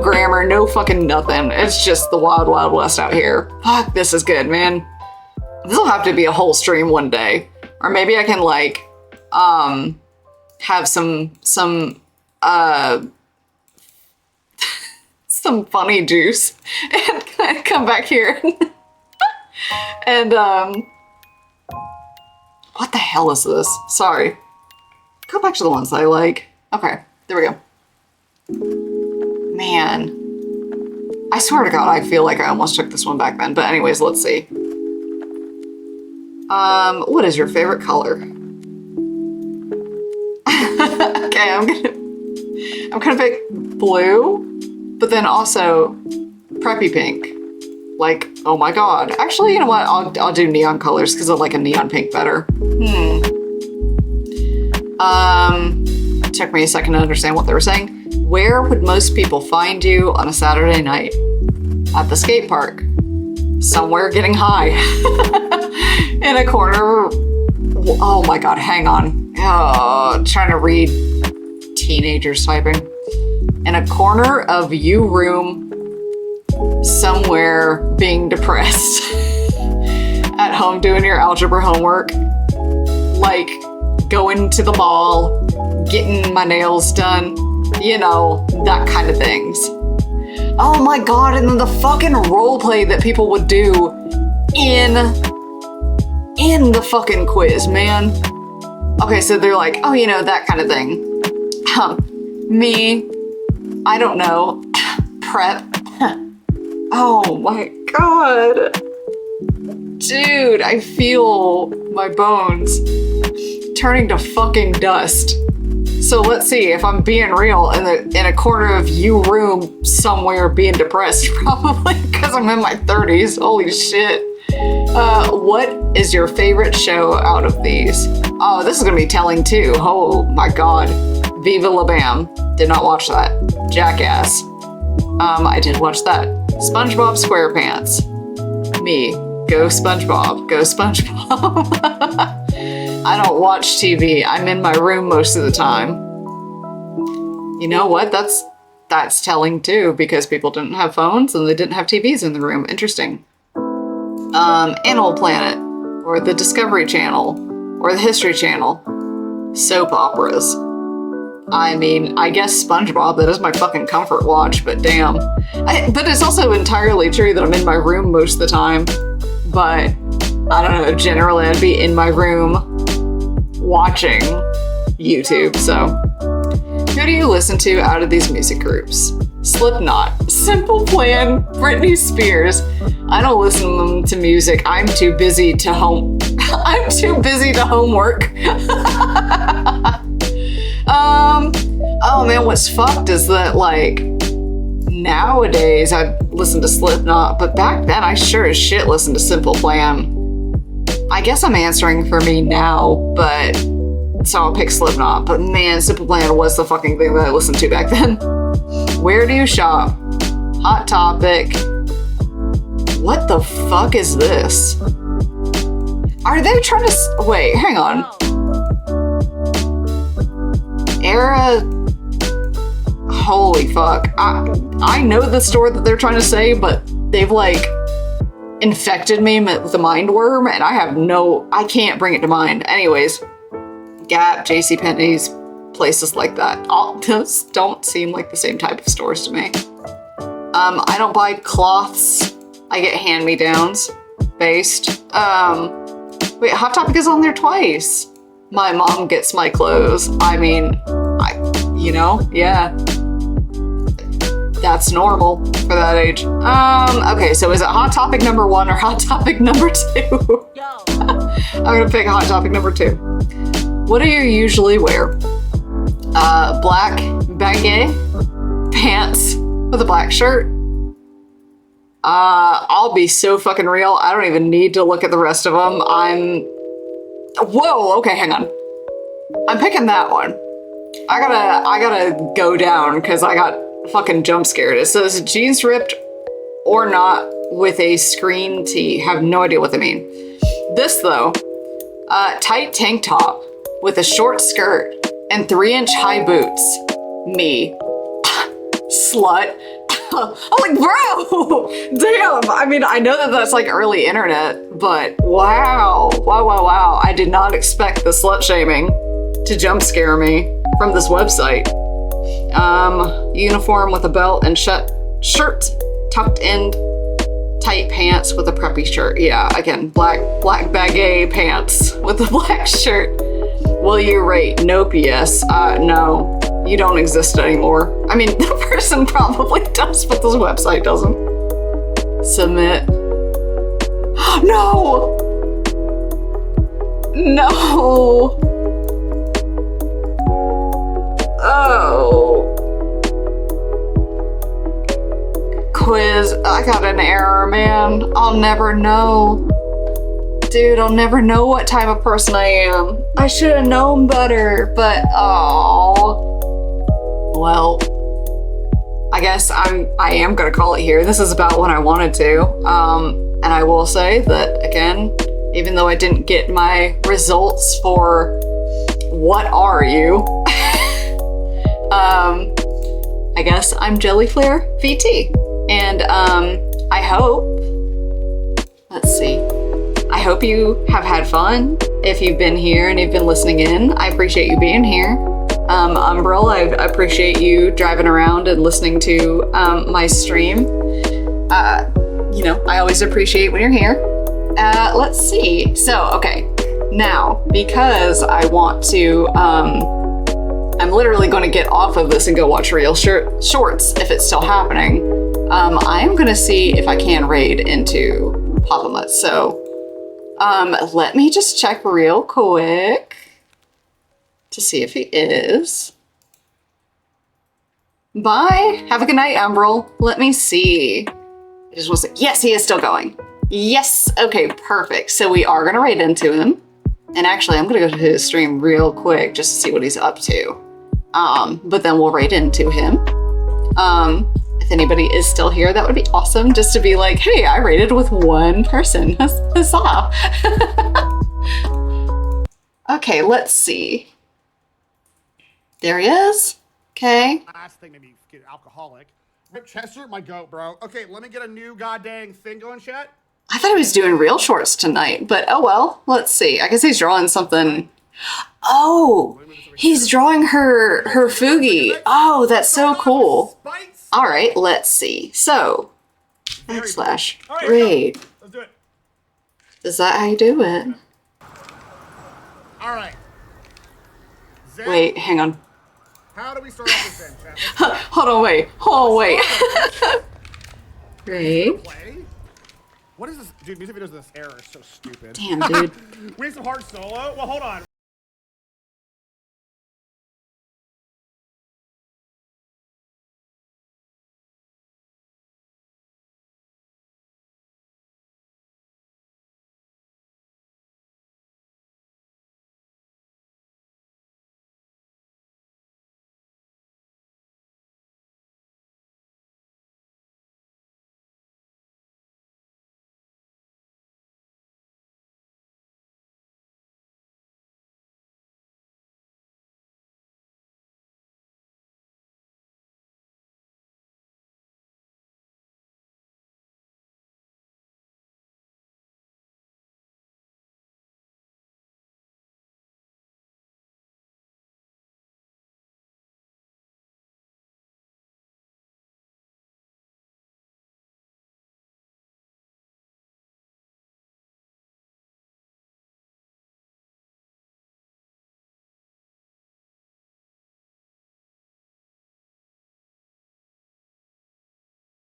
grammar, no fucking nothing. It's just the wild, wild west out here. Fuck, this is good, man. This will have to be a whole stream one day. Or maybe I can like, have some funny juice and kind of come back here. And, what the hell is this? Sorry. Go back to the ones that I like. Okay, there we go. Man. I swear to God, I feel like I almost took this one back then. But anyways, let's see. What is your favorite color? Okay, I'm gonna pick blue, but then also preppy pink. Like, oh my God. Actually, you know what? I'll do neon colors because I like a neon pink better. It took me a second to understand what they were saying. Where would most people find you on a Saturday night? At the skate park. Somewhere getting high. In a corner. Oh my God, hang on. Trying to read teenagers typing. In a corner of you room, somewhere being depressed. At home doing your algebra homework. Like going to the mall, getting my nails done. You know, that kind of things. Oh my God, and then the fucking role play that people would do in the fucking quiz, man. Okay, so they're like, oh, you know, that kind of thing. Me, I don't know, prep. Oh my God. Dude, I feel my bones turning to fucking dust. So let's see, if I'm being real, in a corner of you room somewhere being depressed, probably because I'm in my 30s. Holy shit. What is your favorite show out of these? Oh, this is gonna be telling too. Oh my God. Viva La Bam. Did not watch that. Jackass. I did watch that. SpongeBob SquarePants. Me. Go SpongeBob. Go SpongeBob. I don't watch TV. I'm in my room most of the time. You know what? That's telling too, because people didn't have phones and they didn't have TVs in the room. Interesting. Animal Planet, or the Discovery Channel, or the History Channel. Soap operas. I mean, I guess SpongeBob, that is my fucking comfort watch, but damn. But it's also entirely true that I'm in my room most of the time. But, I don't know, generally I'd be in my room watching YouTube, so. Who do you listen to out of these music groups? Slipknot, Simple Plan, Britney Spears. I don't listen to music. I'm too busy to I'm too busy to homework. Oh man, what's fucked is that like nowadays I listen to Slipknot, but back then I sure as shit listened to Simple Plan. I guess I'm answering for me now, but so I'll pick Slipknot. But man, Simple Plan was the fucking thing that I listened to back then. Where do you shop? Hot Topic. What the fuck is this? Are they trying to wait, hang on. Era. Holy fuck. I know the store that they're trying to say, but they've like infected me with a mind worm, and I can't bring it to mind. Anyways, Gap, JCPenney's, places like that. All those don't seem like the same type of stores to me. I don't buy cloths. I get hand-me-downs based. Wait, Hot Topic is on there twice. My mom gets my clothes. I mean, yeah. That's normal for that age. Okay, so is it Hot Topic number 1 or Hot Topic number 2? I'm gonna pick Hot Topic number 2. What do you usually wear? Black baggy pants with a black shirt. I'll be so fucking real. I don't even need to look at the rest of them. Whoa, okay, hang on. I'm picking that one. I gotta go down because I got fucking jump scared. It says jeans ripped or not with a screen tee. Have no idea what they mean. This though, tight tank top with a short skirt and 3-inch high boots. Me. Slut. I'm like, bro, damn. I mean, I know that that's like early internet, but wow. Wow. I did not expect the slut shaming to jump scare me from this website. Uniform with a belt and shirt, tucked in tight pants with a preppy shirt. Yeah, again, black baggy pants with a black shirt. Will you rate? Nope, yes. No, you don't exist anymore. I mean, the person probably does, but this website doesn't. Submit. No! No! Oh. Quiz. I got an error, man. I'll never know. Dude, I'll never know what type of person I am. I should have known better, but oh. Well, I guess I am gonna call it here. This is about what I wanted to. And I will say that, again, even though I didn't get my results for what are you, I guess I'm JellyflareVT. And I hope, let's see, I hope you have had fun. If you've been here and you've been listening in, I appreciate you being here. Umbral, I appreciate you driving around and listening to my stream. You know, I always appreciate when you're here. Let's see. So, okay. Now, because I want to, I'm literally going to get off of this and go watch real shorts if it's still happening. I'm going to see if I can raid into Papa. So, let me just check real quick to see if he is. Bye. Have a good night, Umbral. Let me see. I just want to say, yes, he is still going. Yes. Okay, perfect. So we are going to raid into him. And actually, I'm going to go to his stream real quick just to see what he's up to. But then we'll raid into him. If anybody is still here, that would be awesome. Just to be like, hey, I raided with one person. Huzzah. Okay, let's see. There he is. Okay. Last thing to be alcoholic. Rip Chester, my goat, bro. Okay, let me get a new goddamn thing going, chat. I thought he was doing real shorts tonight, but oh well. Let's see. I guess he's drawing something. Oh, he's drawing her Fugi. Oh, that's so cool. All right, let's see. So, / raid. Let's do it. Is that how you do it? All right. Zen. Wait, hang on. How do we start off with Zen, chat? Hold on, wait. Raid. Play? What is this? Dude, music videos of this era are so stupid. Damn, dude. We need some hard solo? Well, hold on.